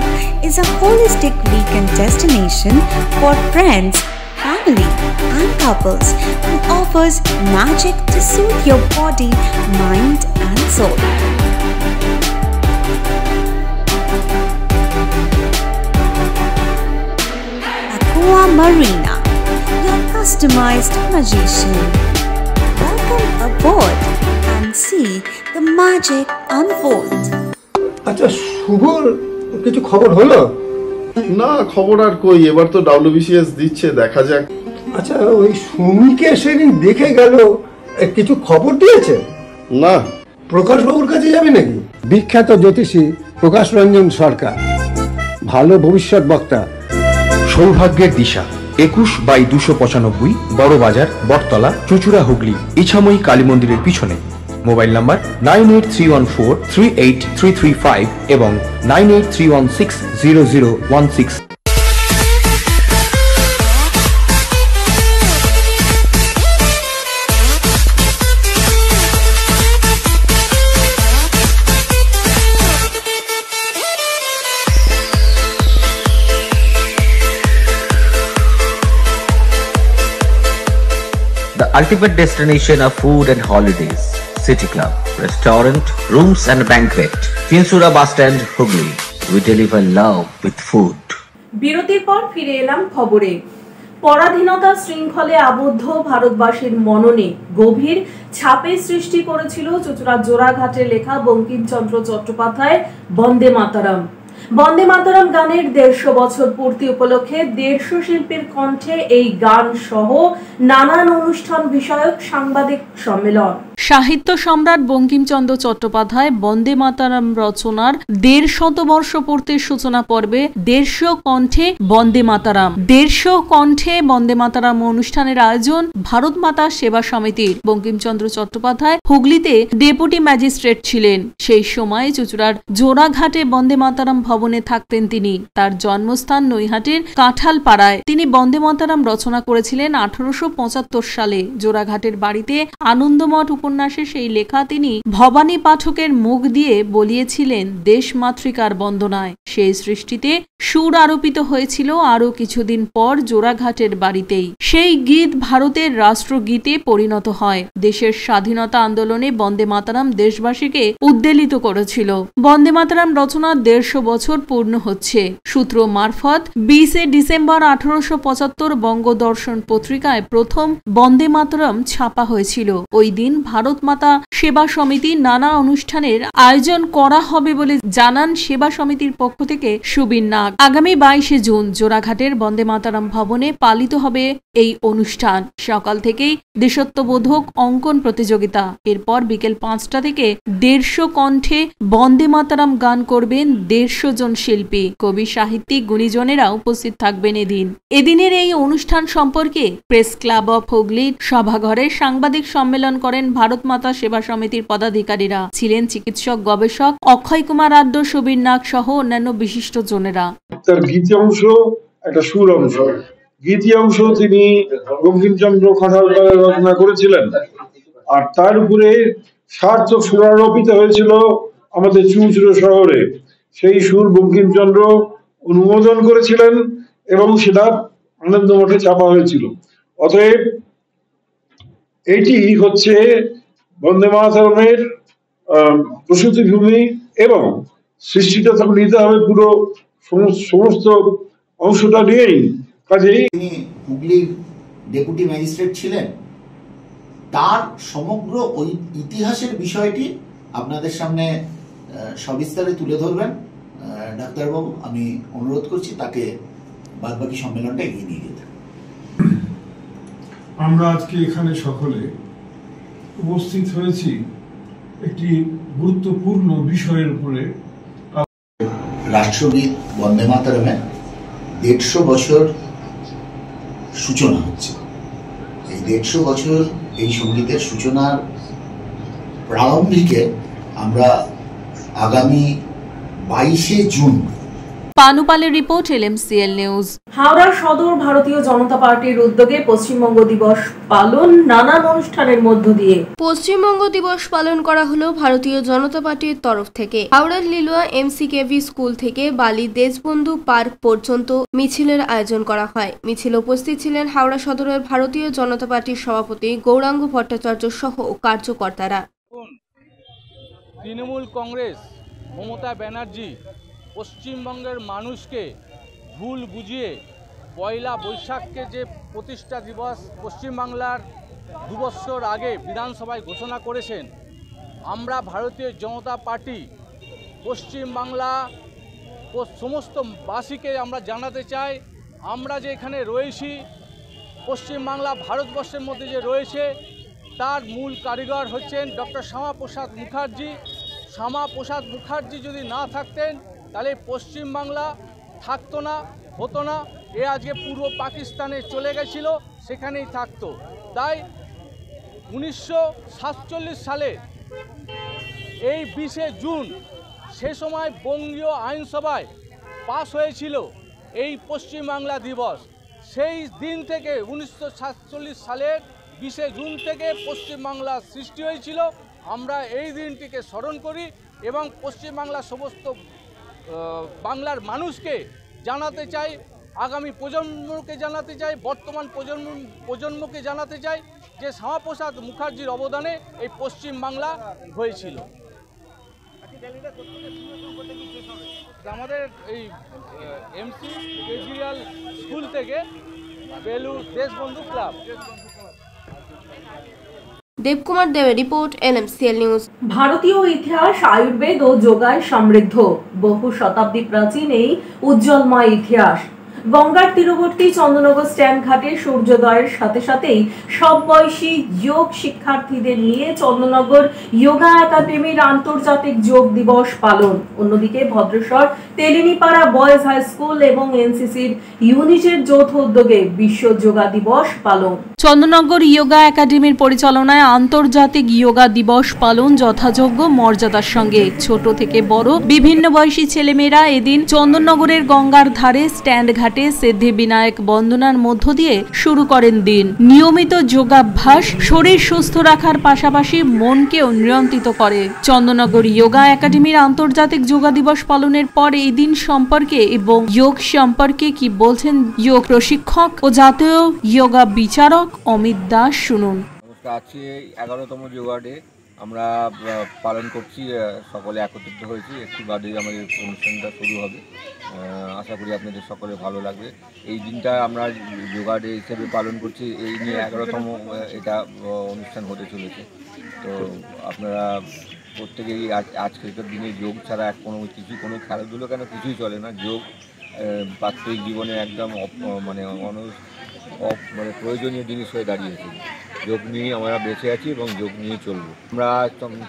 is a holistic weekend destination for friends, family and couples and offers magic to soothe your body, mind and soul. Aqua Marina, your customized magician. Welcome aboard and see the magic unfold. আচ্ছা, শুভর কিছু খবর হলো? না, খবর আর কই, এবার তো WBCS দিচ্ছে, দেখা যাক। আচ্ছা, ওই সুমিকে সেদিন দেখে গেল, কিছু খবর দিয়েছে? না। প্রকাশ বাবুর কাছে যাবে নাকি? বিখ্যাত জ্যোতিষী প্রকাশ রঞ্জন সরকার, ভালো ভবিষ্যৎ বক্তা। সৌভাগ্যের দিশা 21/295 বড় বাজার, বটতলা, চুঁচুড়া, হুগলি, ইছাময়ী কালী মন্দিরের পিছনে। মোবাইল নাম্বার 9831408335 এবং 9831600016। The ultimate destination of food and holidays. City Club, restaurant, rooms and banquet. Finsura Bus Stand, Hugli. We deliver love with food. বিরতির পর ফিরে এলাম খবরে। পরাধীনতা শৃঙ্খলে আবদ্ধ ভারতবাসীর মননে গভীর ছাপের সৃষ্টি করেছিল চুঁচুড়ার জোড়াঘাটে লেখা বঙ্কিমচন্দ্র চট্টোপাধ্যায় বন্দে মাতরম। বন্দে মাতরম গানের 150 বছর পূর্তি উপলক্ষে 150 শিল্পীর কণ্ঠে এই গান সহ নানান অনুষ্ঠান বিষয়ক সাংবাদিক সম্মেলন। সাহিত্য সম্রাট বঙ্কিমচন্দ্র চট্টোপাধ্যায় বন্দে মাতরম রচনার 150 বর্ষ পূর্তির সূচনা পর্বে 150 কণ্ঠে বন্দে মাতরম 150 কণ্ঠে বন্দে মাতরম অনুষ্ঠানের আয়োজন ভারত মাতা সেবা সমিতির। বঙ্কিমচন্দ্র চট্টোপাধ্যায় হুগলিতে ডেপুটি ম্যাজিস্ট্রেট ছিলেন। সেই সময় চুঁচুড়ার জোড়াঘাটে বন্দে মাতরম ভবনে থাকতেন তিনি। তার জন্মস্থান নৈহাটির কাঁঠালপাড়ায়। তিনি বন্দে মাতরম রচনা করেছিলেন 1875 সালে। জোড়াঘাটের বাড়িতে আনন্দমঠ উপন্যাসে সেই লেখা তিনি ভবানী পাঠকের মুখ দিয়ে বলিয়েছিলেন দেশমাতৃকার বন্দনায়। সেই সৃষ্টিতে সুর আরোপিত হয়েছিল আরো কিছুদিন পর জোড়াঘাটের বাড়িতেই। সেই গীত ভারতের রাষ্ট্রগীতে পরিণত হয়। দেশের স্বাধীনতা আন্দোলনে বন্দে মাতরম দেশবাসীকে উদ্বেলিত করেছিল। বন্দে মাতরম রচনার 150 বছর পূর্ণ হচ্ছে। সূত্র মারফত 20 ডিসেম্বর 1875 বঙ্গদর্শন পত্রিকায় প্রথম বন্দে মাতরম ছাপা হয়েছিল। ওই দিন ভারত মাতা সেবা সমিতি নানা অনুষ্ঠানের আয়োজন করা হবে বলে জানান সেবা সমিতির পক্ষ থেকে সুবীর নাগ। আগামী 22 জুন জোড়াঘাটের বন্দে মাতরম ভবনে পালিত হবে এই অনুষ্ঠান। সকাল থেকেই দেশত্ববোধক অঙ্কন প্রতিযোগিতা। এরপর বিকেল 5টা থেকে 150 কণ্ঠে বন্দে মাতরম গান করবেন 150 জন শিল্পী, কবি, সাহিত্যিক, গুণীজনেরা উপস্থিত থাকবেন এদিন। এদিনের এই অনুষ্ঠান সম্পর্কে প্রেস ক্লাব অফ হুগলির সভাঘরে সাংবাদিক সম্মেলন করেন ভারত মাতা সেবা সমিতির পদাধিকারীরা। ছিলেন চিকিৎসক, গবেষক অক্ষয় কুমার আদ্য, সুবীর নাগ সহ অন্যান্য বিশিষ্ট জনেরা। তার গীতি অংশ, একটা সুর অংশ। গীতি অংশ তিনি বঙ্কিমচন্দ্র কাঁঠালপাড়ায় রচনা করেছিলেন, আর তার উপরে সার্থক সুরারোপিত হয়েছিল আমাদের চুঁচুড়া শহরে। সেই সুর বঙ্কিমচন্দ্র অনুমোদন করেছিলেন এবং সেটা আনন্দমঠে ছাপা হয়েছিল। অতএব এটি হচ্ছে বন্দে মাতরমের প্রসূতি ভূমি এবং সৃষ্টিটা তখন নিতে হবে পুরো সমস্ত অংশটা নিয়েই। কাজেই তিনি হুগলির ডেপুটি ম্যাজিস্ট্রেট ছিলেন। তার সমগ্র ওই ইতিহাসের বিষয়টি আপনাদের সামনে সবিস্তারে তুলে ধরবেন ডাক্তারবাবু। আমি অনুরোধ করছি তাকে বাদবাকি সম্মেলনটা এগিয়ে নিয়ে যেতে। আমরা আজকে এখানে সকলে উপস্থিত হয়েছি একটি গুরুত্বপূর্ণ বিষয়ের উপরে। রাষ্ট্রগীত বন্দে মাতরমে 150 বছর সূচনা হচ্ছে। এই 150 বছর এই সঙ্গীতের সূচনার প্রারম্ভিকে আমরা আগামী 22শে জুন। পানুপালের রিপোর্ট, LMCL নিউজ। হাওড়া সদর ভারতীয় জনতা পার্টির উদ্যোগে পশ্চিমবঙ্গ দিবস পালন নানান অনুষ্ঠানের মধ্য দিয়ে। পশ্চিমবঙ্গ দিবস পালন করা হলো ভারতীয় জনতা পার্টির তরফ থেকে। হাওড়ার লিলুয়া MCKV স্কুল থেকে বালি দেশবন্ধু পার্ক পর্যন্ত মিছিলের আয়োজন করা হয়। মিছিলে উপস্থিত ছিলেন হাওড়া সদরের ভারতীয় জনতা পার্টির সভাপতি গৌরাঙ্গ ভট্টাচার্য সহ কার্যকর্তারা। তৃণমূল কংগ্রেস মমতা ব্যানার্জি পশ্চিমবঙ্গের মানুষকে ভুল বুঝিয়ে পয়লা বৈশাখকে যে প্রতিষ্ঠা দিবস পশ্চিমবাংলার 2 বছর আগে বিধানসভায় ঘোষণা করেছেন, আমরা ভারতীয় জনতা পার্টি পশ্চিমবাংলা সমস্ত বাসীকে আমরা জানাতে চাই, আমরা যে এখানে রয়েছি পশ্চিমবাংলা ভারতবর্ষের মধ্যে যে রয়েছে তার মূল কারিগর হচ্ছেন ডক্টর শ্যামাপ্রসাদ মুখার্জি। শ্যামাপ্রসাদ মুখার্জি যদি না থাকতেন তাহলে পশ্চিমবাংলা থাকতো না, হতো না। এ আজকে পূর্ব পাকিস্তানে চলে গেছিল, সেখানেই থাকতো। তাই 1947 সালে এই 20শে জুন সে সময় বঙ্গীয় আইনসভায় পাস হয়েছিল এই পশ্চিমবাংলা দিবস। সেই দিন থেকে 1947 সালের 20শে জুন থেকে পশ্চিমবাংলার সৃষ্টি হয়েছিল। আমরা এই দিনটিকে স্মরণ করি এবং পশ্চিমবাংলার সমস্ত বাংলার মানুষকে জানাতে চাই, আগামী প্রজন্মকে জানাতে চাই, বর্তমান প্রজন্মকে জানাতে চাই যে শ্যামাপ্রসাদ মুখার্জির অবদানে এই পশ্চিমবাংলা হয়েছিল। আমাদের এই MC কেজরিওয়াল স্কুল থেকে বেলুর দেশবন্ধু ক্লাব। দেবকুমার দেবের রিপোর্ট, LMCL নিউজ। ভারতীয় ইতিহাস, আয়ুর্বেদ ও যোগায় সমৃদ্ধ। বহু শতাব্দী প্রাচীন এই উজ্জ্বলময় ইতিহাস। গঙ্গার তীরবর্তী চন্দ্রনগর স্ট্যান্ড ঘাটে সূর্যোদয়ের সাথে সাথেই সব বয়সী যোগ শিক্ষার্থীদের নিয়ে চন্দ্রনগর যোগা একাডেমির আন্তর্জাতিক যোগ দিবস পালন। অন্যদিকে ভদ্রেশ্বর তেলিনীপাড়া বয়েজ হাই স্কুল এবং NCCর ইউনিটের যৌথ উদ্যোগে বিশ্ব যোগা দিবস পালন। চন্দ্রনগর যোগা একাডেমির পরিচালনায় আন্তর্জাতিক যোগা দিবস পালন যথাযোগ্য মর্যাদার সঙ্গে। ছোট থেকে বড় বিভিন্ন বয়সী ছেলেমেয়েরা এদিন চন্দননগরের গঙ্গার ধারে স্ট্যান্ড ঘাটে সিদ্ধি বিনায়ক বন্দনার মধ্য দিয়ে শুরু করেন দিন। নিয়মিত যোগাভ্যাস শরীর সুস্থ রাখার পাশাপাশি মনকেও নিয়ন্ত্রিত করে। চন্দননগর যোগা একাডেমির আন্তর্জাতিক যোগা দিবস পালনের পর এই দিন সম্পর্কে এবং যোগ সম্পর্কে কি বলছেন যোগ প্রশিক্ষক ও জাতীয় যোগা বিচারক অমিত দাস, শুনুন। আজকে 11তম যোগা ডে আমরা পালন করছি, সকলে একত্রিত হয়েছি। একটু বাদেই আমাদের অনুষ্ঠানটা শুরু হবে। আশা করি আপনাদের সকলে ভালো লাগবে। এই দিনটা আমরা যোগা ডে হিসেবে পালন করছি, এই নিয়ে 11তম এটা অনুষ্ঠান হতে চলেছে। তো আপনারা প্রত্যেকেই আজকের দিনে যোগ ছাড়া কোনো খেলাধুলো কেন কিছুই চলে না। যোগ প্রাত্যহিক জীবনে একদম মানে প্রয়োজনীয় জিনিস হয়ে দাঁড়িয়েছে। যোগ নিয়ে আমরা বেঁচে আছি এবং যোগ নিয়ে চলবো। আমরা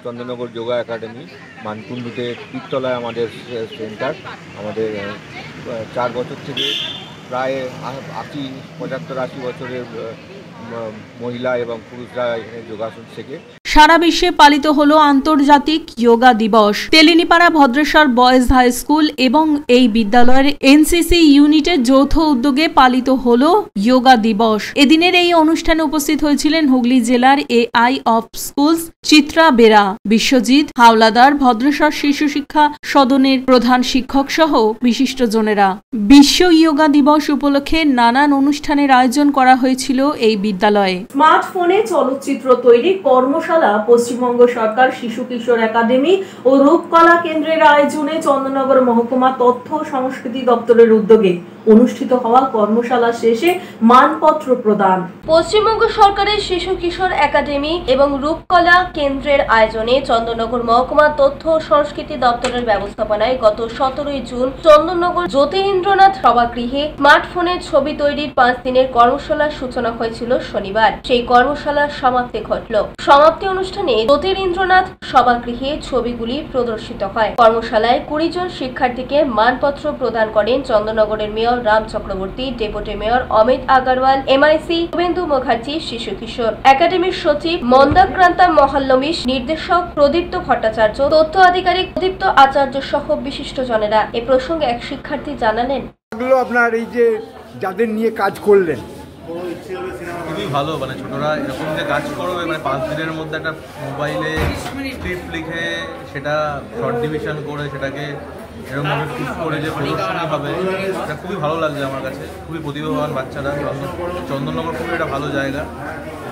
চন্দননগর যোগা একাডেমি মানকুণ্ডুতে পীরতলায় আমাদের সেন্টার। আমাদের 4 বছর থেকে প্রায় 75-80 বছরের মহিলা এবং পুরুষরা এখানে যোগাসন শেখে। সারা বিশ্বে পালিত হলো আন্তর্জাতিক যোগা দিবস। তেলিনীপাড়া ভদ্রেশ্বর বয়েজ হাই স্কুল এবং এই বিদ্যালয়ের NCC ইউনিটের যৌথ উদ্যোগে পালিত হলো যোগা দিবস। এদিনের এই অনুষ্ঠানে উপস্থিত হয়েছিলেন হুগলি জেলার AI of schools Chitra Bera, Biswajit Howlader, Bhadreswar শিশু শিক্ষা সদনের প্রধান শিক্ষক সহ বিশিষ্টজনেরা। বিশ্ব যোগা দিবস উপলক্ষে নানান অনুষ্ঠানের আয়োজন করা হয়েছিল এই বিদ্যালয়ে। স্মার্টফোনে চলচ্চিত্র তৈরি কর্মশালা পশ্চিমবঙ্গ সরকার শিশু কিশোর একাডেমি ও রূপকলা কেন্দ্রের আয়োজনে চন্দননগর মহকুমা তথ্য সংস্কৃতি দপ্তরের উদ্যোগে অনুষ্ঠিত হওয়া কর্মশালা শেষে মানপত্র প্রদান। পশ্চিমবঙ্গ সরকারের শিশু কিশোর একাডেমি এবং রূপকলা কেন্দ্রের আয়োজনে চন্দননগর মহকুমা তথ্য সংস্কৃতি দপ্তরের ব্যবস্থাপনায় গত 17 জুন চন্দননগর জ্যোতিরিন্দ্রনাথ সভাগৃহে স্মার্টফোনের ছবি তৈরির 5 দিনের কর্মশালার সূচনা হয়েছিল শনিবার। সেই কর্মশালার সমাপ্তি ঘটল। সমাপ্তি অনুষ্ঠানে জ্যোতিরিন্দ্রনাথ সভাগৃহে ছবিগুলি প্রদর্শিত হয়। কর্মশালায় 20 জন শিক্ষার্থীকে মানপত্র প্রদান করেন চন্দননগরের mayor Ram Chakraborty, deputy mayor Amit Agarwal, MIC Suvendu Mukherjee, শিশু কিশোর একাডেমির সচিব মন্দাক্রান্তা মহাল্লমিশ, নির্দেশক প্রদীপ্ত ভট্টাচার্য, তথ্য আধিকারিক প্রদীপ্ত আচার্য সহ বিশিষ্টজনেরা। এ প্রসঙ্গে এক শিক্ষার্থী জানালেন, আপনার এই যে যাদের নিয়ে কাজ করলেন খুবই ভালো, মানে ছোটরা এরকম যে কাজ করবে, মানে 5 দিনের মধ্যে একটা মোবাইলে স্ক্রিপ্ট লিখে সেটা শর্ট ডিভিশন করে সেটাকে এরকমভাবে শুট করে যে প্রদর্শনী হবে, এটা খুবই ভালো লাগছে আমার কাছে। খুবই প্রতিভাবান বাচ্চারা, চন্দননগর খুবই একটা ভালো জায়গা,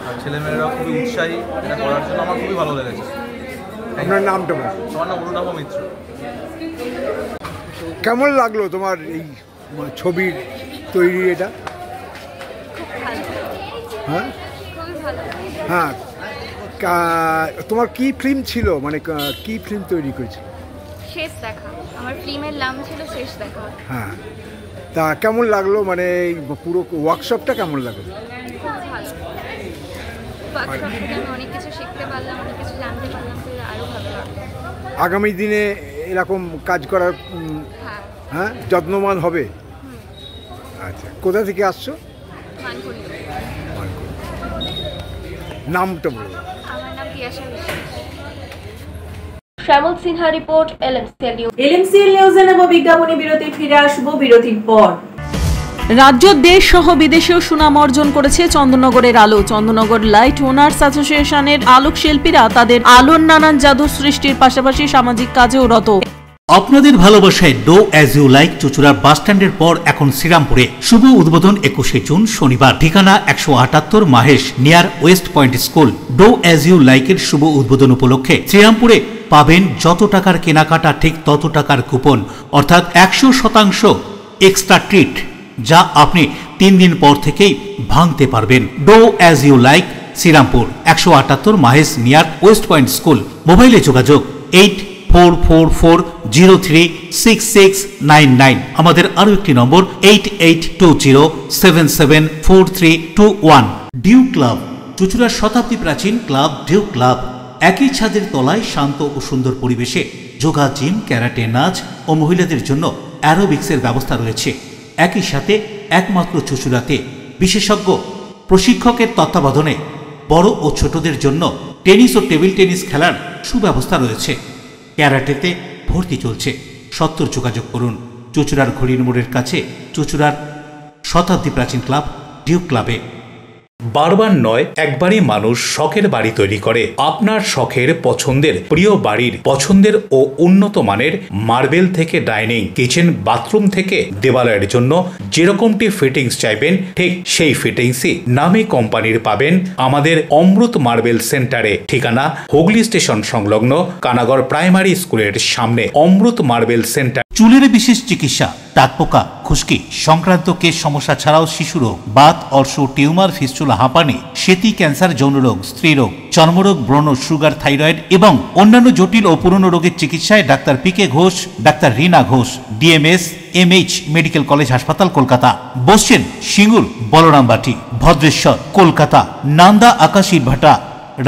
আর ছেলেমেয়েরাও খুবই উৎসাহী এটা করার জন্য। আমার খুবই ভালো লেগেছে। আপনার নামটা? আমার নাম অরুণাভ মিত্র। কেমন লাগলো তোমার এই ছবির তৈরি এটা? হ্যাঁ হ্যাঁ, তোমার কি ফিল্ম ছিল, মানে কি ফিল্ম তৈরি করেছিল? শেষ দেখা, আমার ফিল্মের নাম ছিল শেষ দেখা। হ্যাঁ, তা কেমন লাগলো, মানে পুরো ওয়ার্কশপটা কেমন লাগলো? খুব ভালো, ওয়ার্কশপ থেকে আমি অনেক কিছু শিখতে পারলাম, অনেক কিছু জানতে পারলাম, তো আরও ভালো লাগলো। আগামী দিনে এরকম কাজ করার হ্যাঁ যত্নবান হবে। আচ্ছা, কোথা থেকে আসছো? নামটা বলো। আমার নাম পিয়াসা বিশ্বাস। শ্যামল সিনহা রিপোর্ট, এলএমসিএল নিউজ। এলএমসিএল নিউজে নেব বিজ্ঞাপনী বিরতি, ফিরে আসবো বিরতির পর। রাজ্য, দেশ সহ বিদেশেও সুনাম অর্জন করেছে চন্দননগরের আলো। চন্দননগর লাইট ওনার্স অ্যাসোসিয়েশনের আলোক শিল্পীরা তাদের আলোর নানান জাদু সৃষ্টির পাশাপাশি সামাজিক কাজেও রত। আপনাদের ভালোবাসায় ডো অ্যাজ ইউ লাইক চুচুড়ার বাস স্ট্যান্ডের পর এখন শ্রীরামপুরে। শুভ উদ্বোধন 21শে জুন শনিবার। ঠিকানা 178 Mahesh near west point school. Do as you লাইকের শুভ উদ্বোধন উপলক্ষে শ্রীরামপুরে পাবেন যত টাকার কেনাকাটা ঠিক তত টাকার কুপন, অর্থাৎ 100% এক্সট্রা ট্রিট, যা আপনি 3 দিন পর থেকেই ভাঙতে পারবেন। Do as you like Serampore, 178 Mahesh near west point school. মোবাইলে যোগাযোগ 8444036699। আমাদের আরো একটি নম্বর 8820774321। ডিউ ক্লাব, চুচুড়ার শতাব্দী প্রাচীন ক্লাব ডিউ ক্লাব। একই ছাদের তলায় শান্ত ও সুন্দর পরিবেশে যোগা, জিম, ক্যারাটে, নাচ ও মহিলাদের জন্য অ্যারোবিক্সের ব্যবস্থা রয়েছে। একই সাথে একমাত্র চুচুড়াতে বিশেষজ্ঞ প্রশিক্ষকের তত্ত্বাবধানে বড় ও ছোটদের জন্য টেনিস ও টেবিল টেনিস খেলার সুব্যবস্থা রয়েছে। ক্যারাটেতে ভর্তি চলছে। সত্তর যোগাযোগ করুন চুচুড়ার ঘড়ির মোড়ের কাছে চুচুড়ার শতাব্দী প্রাচীন ক্লাব ডিউ ক্লাবে। বারবার নয়, একবারই মানুষ শখের বাড়ি তৈরি করে। আপনার শখের পছন্দের প্রিয় বাড়ির পছন্দের ও উন্নত মানের মার্বেল থেকে ডাইনিং, কিচেন, বাথরুম থেকে দেওয়ালের জন্য যেরকমটি ফিটিংস চাইবেন ঠিক সেই ফিটিংসই নামী কোম্পানির পাবেন আমাদের অমৃত মার্বেল সেন্টারে। ঠিকানা হুগলি স্টেশন সংলগ্ন কানাগড় প্রাইমারি স্কুলের সামনে। অমৃত মার্বেল সেন্টার। চুলের বিশেষ চিকিৎসা, টাকপোকা, খুশকি সংক্রান্ত কেশ সমস্যা ছাড়াও শিশুরোগ, বাত, অর্শ, টিউমার, ফিস্টুলা, হাঁপানি, সেতি, ক্যান্সার, যৌনরোগ, স্ত্রীরোগ, চর্মরোগ, ব্রণ, সুগার, থাইরয়েড এবং অন্যান্য জটিল ও পুরনো রোগের চিকিৎসায় doctor PK Ghosh, doctor Rina Ghosh, DMS MH medical college হাসপাতাল, কলকাতা। বসছেন সিঙ্গুর, বলরামবাটি, ভদ্রেশ্বর, কলকাতা। নান্দা, আকাশ ইটভাটা,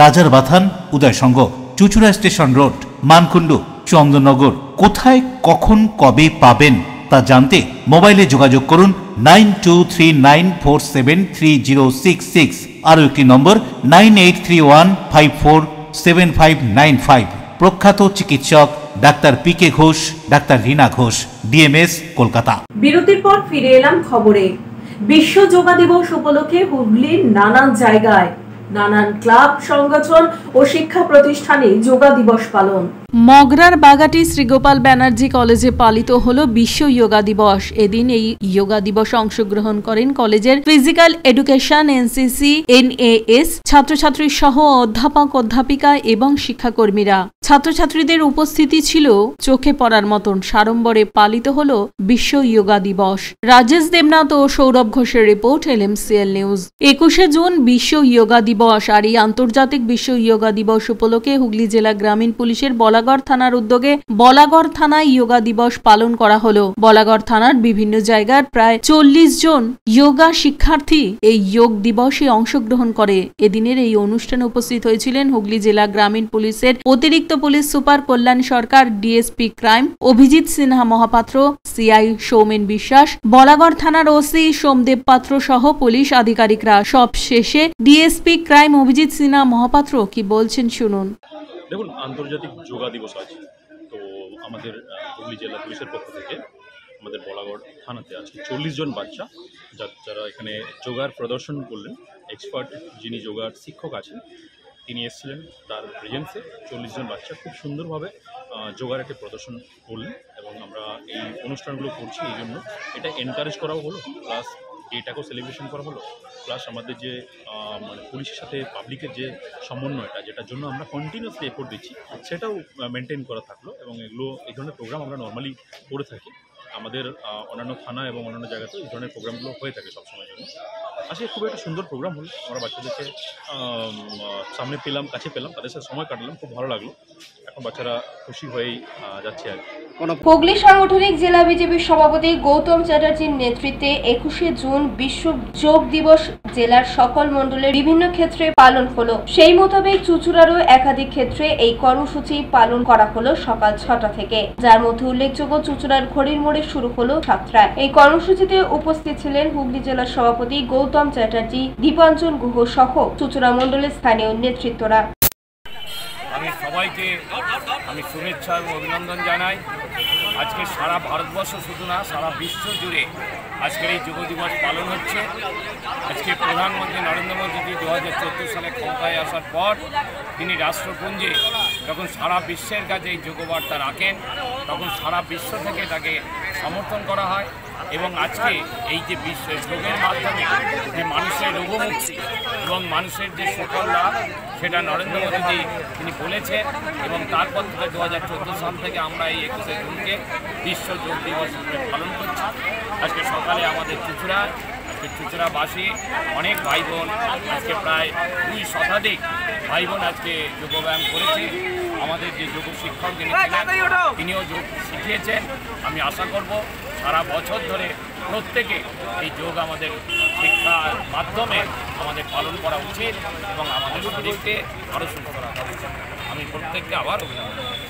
রাজার বাথান, উদয়সঙ্গ, চুচুড়া স্টেশন রোড, মানকুণ্ডু, চন্দননগর। কোথায়, কখন, কবে পাবেন তা জানতে মোবাইলে যোগাযোগ করুন 9239473066। আরও একটি নম্বর 9831547595। প্রখ্যাত চিকিৎসক doctor PK Ghosh, doctor Rina Ghosh, DMS, Kolkata. বিরতির পর ফিরে এলাম খবরে। বিশ্ব যোগা দিবস উপলক্ষে হুগলির নানান জায়গায় নানান ক্লাব, সংগঠন ও শিক্ষা প্রতিষ্ঠানে যোগা দিবস পালন। মগরার বাগাটি শ্রীগোপাল ব্যানার্জি কলেজে পালিত হলো বিশ্ব যোগা দিবস। এদিন এই যোগা দিবসে অংশগ্রহণ করেন কলেজের ফিজিক্যাল এডুকেশন, এনসিসি, এনএএস ছাত্রছাত্রী সহ অধ্যাপক, অধ্যাপিকা এবং শিক্ষাকর্মীরা। ছাত্রছাত্রীদের উপস্থিতি ছিল চোখে পড়ার মতন। সাড়ম্বরে পালিত হলো বিশ্ব যোগা দিবস। রাজেশ দেবনাথ ও সৌরভ ঘোষের রিপোর্ট, এলএমসিএল নিউজ। 21শে জুন বিশ্ব যোগা দিবস। আর এই আন্তর্জাতিক বিশ্ব যোগা দিবস উপলক্ষে হুগলি জেলা গ্রামীণ পুলিশের বলা বলাগড় থানার উদ্যোগে বলাগড় থানায় যোগা দিবস পালন করা হলো। বলাগড় থানার বিভিন্ন জায়গার প্রায় 40 জন যোগা শিক্ষার্থী এই যোগ দিবসে অংশগ্রহণ করে। এদিনের এই অনুষ্ঠানে উপস্থিত হয়েছিলেন হুগলি জেলা গ্রামীণ পুলিশের অতিরিক্ত police super Kalyan Sarkar, DSP crime Abhijit Sinha Mahapatra, CI Soumen Biswas, Balagarh থানার ওসি সোমদেব পাত্র সহ পুলিশ আধিকারিকরা। সব শেষে ডিএসপি ক্রাইম অভিজিৎ সিনহা মহাপাত্র কি বলছেন শুনুন। দেখুন, আন্তর্জাতিক যোগা দিবস আছে, তো আমাদের হুগলি জেলা পুলিশের পক্ষ থেকে আমাদের বলাগড় থানাতে আছে 40 জন বাচ্চা যারা এখানে যোগার প্রদর্শন করলেন। এক্সপার্ট যিনি যোগার শিক্ষক আছেন তিনি এসেছিলেন, তার প্রেজেন্সে 40 জন বাচ্চা খুব সুন্দরভাবে যোগার একটা প্রদর্শন করলেন। এবং আমরা এই অনুষ্ঠানগুলো করছি এই জন্য এটা এনকারেজ করাও হলো, প্লাস এটাকেও সেলিব্রেশন করা হলো, প্লাস আমাদের যে মানে পুলিশের সাথে পাবলিকের যে সমন্বয়টা, যেটার জন্য আমরা কন্টিনিউয়াসলি এফোর্ট দিচ্ছি, সেটাও মেনটেন করা থাকলো। এবং এই ধরনের প্রোগ্রাম আমরা নর্মালি করে থাকি আমাদের অন্যান্য থানা এবং অন্যান্য জায়গাতেও এই ধরনের প্রোগ্রামগুলো হয়ে থাকে সবসময়ের জন্য। আসলে খুব একটা সুন্দর প্রোগ্রাম হলো, আমরা বাচ্চাদেরকে সামনে পেলাম, কাছে পেলাম, তাদের সাথে সময় কাটালাম, খুব ভালো লাগলো। এখন বাচ্চারা খুশি হয়েই যাচ্ছে আর কি। হুগলি সাংগঠনিক জেলা বিজেপির সভাপতি গৌতম চ্যাটার্জির নেতৃত্বে 21শে জুন বিশ্ব যোগ দিবস জেলার সকল মণ্ডলের বিভিন্ন ক্ষেত্রে পালন হলো। সেই মোতাবেক চুঁচুড়ারও একাধিক ক্ষেত্রে এই কর্মসূচি পালন করা হলো সকাল 6টা থেকে, যার মধ্যে উল্লেখযোগ্য চুঁচুড়ার ঘড়ির মোড়ে শুরু হলো 7টায়। এই কর্মসূচিতে উপস্থিত ছিলেন হুগলি জেলার সভাপতি গৌতম চ্যাটার্জি, দীপাঞ্জন গুহ সহ চুঁচুড়া মণ্ডলের স্থানীয় নেতৃত্বরা। আমি সবাইকে শুভেচ্ছা এবং অভিনন্দন জানাই। আজকে সারা ভারতবর্ষ শুধু না, সারা বিশ্ব জুড়ে আজকের এই যোগ দিবস পালন হচ্ছে। আজকে প্রধানমন্ত্রী নরেন্দ্র মোদীজি 2014 সালে ক্ষমতায় আসার পর তিনি রাষ্ট্রপুঞ্জে যখন সারা বিশ্বের কাছে এই যোগবার্তা রাখেন, তখন সারা বিশ্ব থেকে তাকে সমর্থন করা হয়। এবং আজকে এই যে যোগের মাধ্যমে যে মানুষের রোগমুক্তি এবং মানুষের যে সকল লাভ, সেটা নরেন্দ্র মোদীজি তিনি বলেছেন। এবং তারপর থেকে 2014 সাল থেকে আমরা এই 21শে জুনকে বিশ্ব যোগ দিবস হিসেবে পালন করছি। আজকে সকালে আমাদের চুঁচুড়াবাসী অনেক ভাই বোন, আজকে প্রায় 2 শতাধিক ভাই বোন আজকে যোগব্যায়াম করেছে। আমাদের যে যোগ শিক্ষক যিনি ছিলেন তিনিও যোগ শিখিয়েছেন। আমি আশা করব সারা বছর ধরে প্রত্যেকে এই যোগ আমাদের শিক্ষার মাধ্যমে আমাদের পালন করা উচিত এবং আমাদের শরীরকে আরও সুস্থ রাখা উচিত। আমি প্রত্যেককে আবার অভিনন্দন জানাই।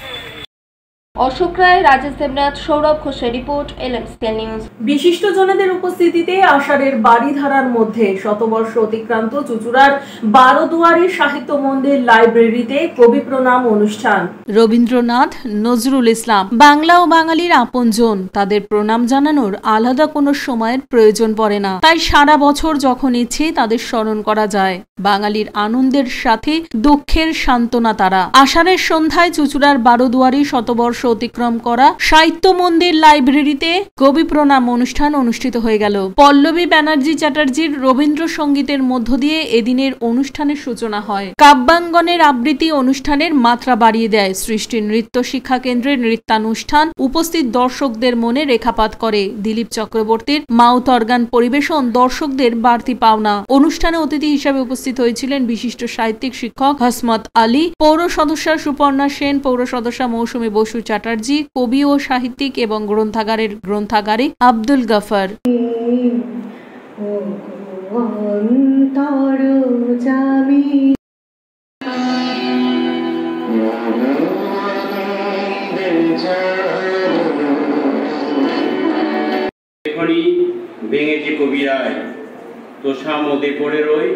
অশোক রায়, রাজেশ দেবনাথ, সৌরভ ঘোষের রিপোর্ট, LMSK নিউজ। বিশিষ্ট জনেদের উপস্থিতিতে আষাঢ়ের বাড়িধারার মধ্যে শতবর্ষ অতিক্রান্ত চুঁচুড়ার বারোদুয়ারি সাহিত্য মন্দির লাইব্রেরিতে কবি প্রণাম অনুষ্ঠান। রবীন্দ্রনাথ, নজরুল ইসলাম বাংলা ও বাঙালির আপনজন, তাদের প্রণাম জানানোর আলাদা কোনো সময়ের প্রয়োজন পড়ে না। তাই সারা বছর যখন ইচ্ছে তাদের স্মরণ করা যায়। বাঙালির আনন্দের সাথে দুঃখের সান্ত্বনা তারা। আষাঢ়ের সন্ধ্যায় চুঁচুড়ার বারোদুয়ারি শতবর্ষ অতিক্রম করা সাহিত্য মন্দির লাইব্রেরিতে কবি প্রণাম অনুষ্ঠান অনুষ্ঠিত হয়ে গেল। পল্লবী ব্যানার্জি চ্যাটার্জির রবীন্দ্রসঙ্গীতের মধ্য দিয়ে এদিনের অনুষ্ঠানের সূচনা হয়। কাব্যাঙ্গনের আবৃত্তি অনুষ্ঠানের মাত্রা বাড়িয়ে দেয়। সৃষ্টি নৃত্য শিক্ষা কেন্দ্রের নৃত্যানুষ্ঠান উপস্থিত দর্শকদের মনে রেখাপাত করে। দিলীপ চক্রবর্তীর মাউথ অর্গান পরিবেশন দর্শকদের বাড়তি পাওনা। অনুষ্ঠানে অতিথি হিসেবে উপস্থিত হয়েছিলেন বিশিষ্ট সাহিত্যিক শিক্ষক হাসমত আলী, পৌর সদস্যা সুপর্ণা সেন, পৌর সদস্যা মৌসুমী বসু চ্যাটার্জি, কবি ও সাহিত্যিক এবং গ্রন্থাগারের গ্রন্থাগারে আব্দুল গফর। লেখনী ভেঙেছে কবিরায়, তোষা মদে পড়ে রই।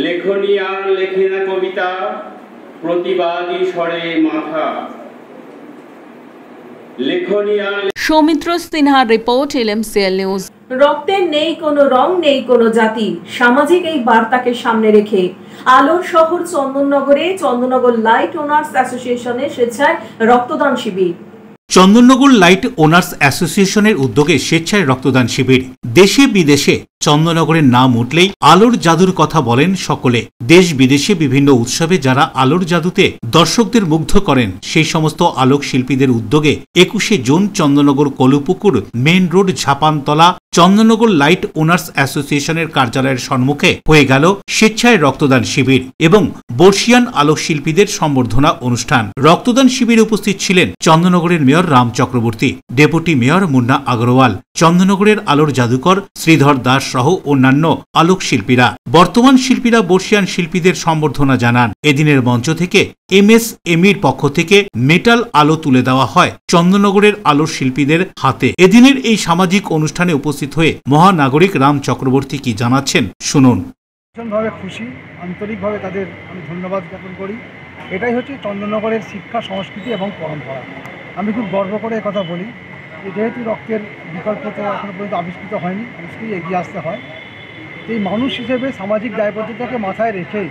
লেখনী আর লেখে না কবিতা, প্রতিবাদী স্বরে মাথা। সৌমিত্র সিনহার রিপোর্ট, LMCL নিউজ। রক্তের নেই কোনো রং, নেই কোনো জাতি। সামাজিক এই বার্তাকে সামনে রেখে আলোর শহর চন্দননগরে চন্দননগর লাইট ওনার্স অ্যাসোসিয়েশনের স্বেচ্ছায় রক্তদান শিবির। চন্দননগর লাইট ওনার্স অ্যাসোসিয়েশনের উদ্যোগে স্বেচ্ছায় রক্তদান শিবির। দেশে বিদেশে চন্দননগরের নাম উঠলেই আলোর জাদুর কথা বলেন সকলে। দেশ বিদেশে বিভিন্ন উৎসবে যারা আলোর জাদুতে দর্শকদের মুগ্ধ করেন, সেই সমস্ত আলোক শিল্পীদের উদ্যোগে 21শে June Chandannagar Kalupukur main road Jhapantala Chandannagar light owners অ্যাসোসিয়েশনের কার্যালয়ের সম্মুখে হয়ে গেল স্বেচ্ছায় রক্তদান শিবির এবং বর্ষিয়ান আলোক শিল্পীদের সম্বর্ধনা অনুষ্ঠান। রক্তদান শিবিরে উপস্থিত ছিলেন চন্দননগরের mayor Ram Chakraborty, deputy mayor Munna Agarwal, চন্দননগরের আলোর জাদুকর শ্রীধর দাস সহ অন্যান্য আলোক শিল্পীরা। বর্তমান শিল্পীরা বর্ষিয়ান শিল্পীদের সম্বর্ধনা জানান। এদিনের মঞ্চ থেকে MSMEর পক্ষ থেকে মেটাল আলো তুলে দেওয়া হয় চন্দননগরের আলোর শিল্পীদের হাতে। এদিনের এই সামাজিক অনুষ্ঠানে উপস্থিত হয়ে মহানাগরিক রাম চক্রবর্তী কি জানাচ্ছেন শুনুন। ভীষণভাবে খুশি, আন্তরিকভাবে তাদের আমি ধন্যবাদ জ্ঞাপন করি। এটাই হচ্ছে চন্দননগরের শিক্ষা, সংস্কৃতি এবং পরম্পরা। আমি খুব গর্ব করে কথা বলি, যেহেতু রক্তের বিকল্প তো এখনো পর্যন্ত আবিষ্কৃত হয়নি, অবশ্যই এগিয়ে আসতে হয়। এই মানুষ হিসেবে সামাজিক দায়বদ্ধতাকে মাথায় রেখে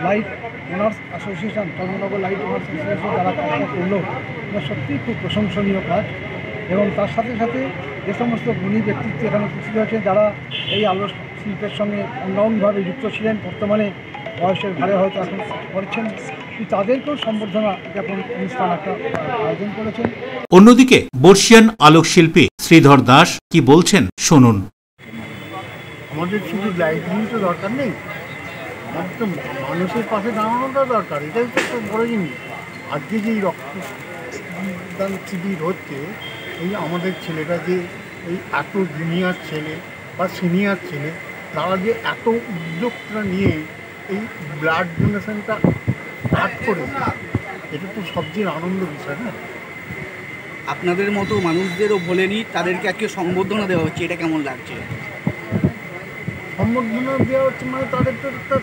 light owners association, Chandannagar light owners association যারা কাজটা করলো, এটা সত্যিই খুব প্রশংসনীয় কাজ। এবং তার সাথে সাথে যে সমস্ত গুণী ব্যক্তিত্ব এখানে উপস্থিত হয়েছেন, যারা এই আলো শিল্পের সঙ্গে অঙ্গাঙ্গিভাবে যুক্ত ছিলেন, বর্তমানে বয়সের ভারে হয়তো এখন করছেন, তাদেরকেও সম্বর্ধনা জ্ঞাপন অনুষ্ঠান একটা আয়োজন করেছেন। অন্যদিকে বর্ষিয়ান আলোক শিল্পী শ্রীধর দাস কি বলছেন শুনুন। আমাদের শুধু লাইট নিয়ে তো দরকার নেই, আমাদের তো মানুষের পাশে দাঁড়ানোটা দরকার। এটাই তো একটা বড় জিনিস। আজকে যে রক্তদান শিবির হচ্ছে, এই আমাদের ছেলেরা যে এই এত জুনিয়র ছেলে বা সিনিয়র ছেলে, তারা যে এত উদ্যোগটা নিয়ে এই ব্লাড ডোনেশনটা স্টার্ট করেছে, এটা তো সবচেয়ে আনন্দ বিষয় না? আপনাদের মতো মানুষদেরও বলেনি, তাদেরকে আজকে সম্বর্ধনা দেওয়া হচ্ছে, এটা কেমন লাগছে? সম্বর্ধনা দেওয়া হচ্ছে মানে তাদের তো একটা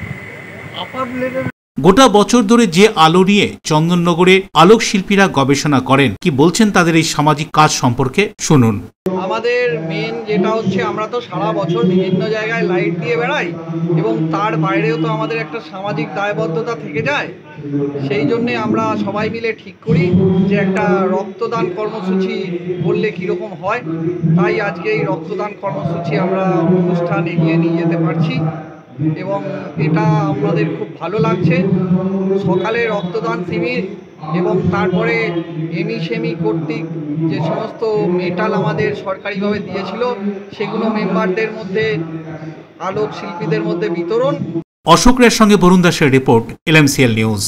আপার লেভেল। গোটা বছর ধরে যে আলো নিয়ে চন্দননগরে আলোক শিল্পীরা গবেষণা করেন, কি বলছেন তাদের এই সামাজিক কাজ সম্পর্কে শুনুন। আমাদের মেন যেটা হচ্ছে, আমরা তো সারা বছর বিভিন্ন জায়গায় লাইট দিয়ে বেড়াই এবং তার বাইরেও তো আমাদের একটা সামাজিক দায়বদ্ধতা থেকে যায়। সেই জন্যে আমরা সবাই মিলে ঠিক করি যে একটা রক্তদান কর্মসূচি করলে কীরকম হয়। তাই আজকে এই রক্তদান কর্মসূচি আমরা অনুষ্ঠান এগিয়ে নিয়ে যেতে পারছি এবং এটা আমাদের খুব ভালো লাগছে। সকালে রক্তদান শিবির এবং তারপরে MSME কর্তৃক যে সমস্ত মেটাল আমাদের সরকারিভাবে দিয়েছিল, সেগুলো মেম্বারদের মধ্যে, আলোক শিল্পীদের মধ্যে বিতরণ। অশোক রায়ের সঙ্গে বরুণ দাসের রিপোর্ট, LMCL নিউজ।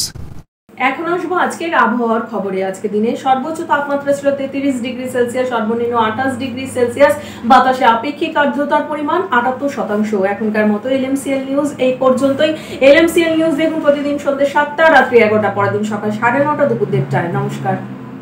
এখন আসবো আজকের আবহাওয়ার খবরে। আজকে দিনে সর্বোচ্চ তাপমাত্রা ছিল 33 ডিগ্রি সেলসিয়াস, সর্বনিম্ন 28 ডিগ্রি সেলসিয়াস। বাতাসে আপেক্ষিক আর্দ্রতার পরিমাণ 78%। এখনকার মতো LMCL নিউজ এই পর্যন্তই। LMCL নিউজ দেখুন প্রতিদিন সন্ধ্যে 7টা, রাত্রি 11টা, পরের দিন সকাল 9:30, দুপুর 1:30টায়। নমস্কার।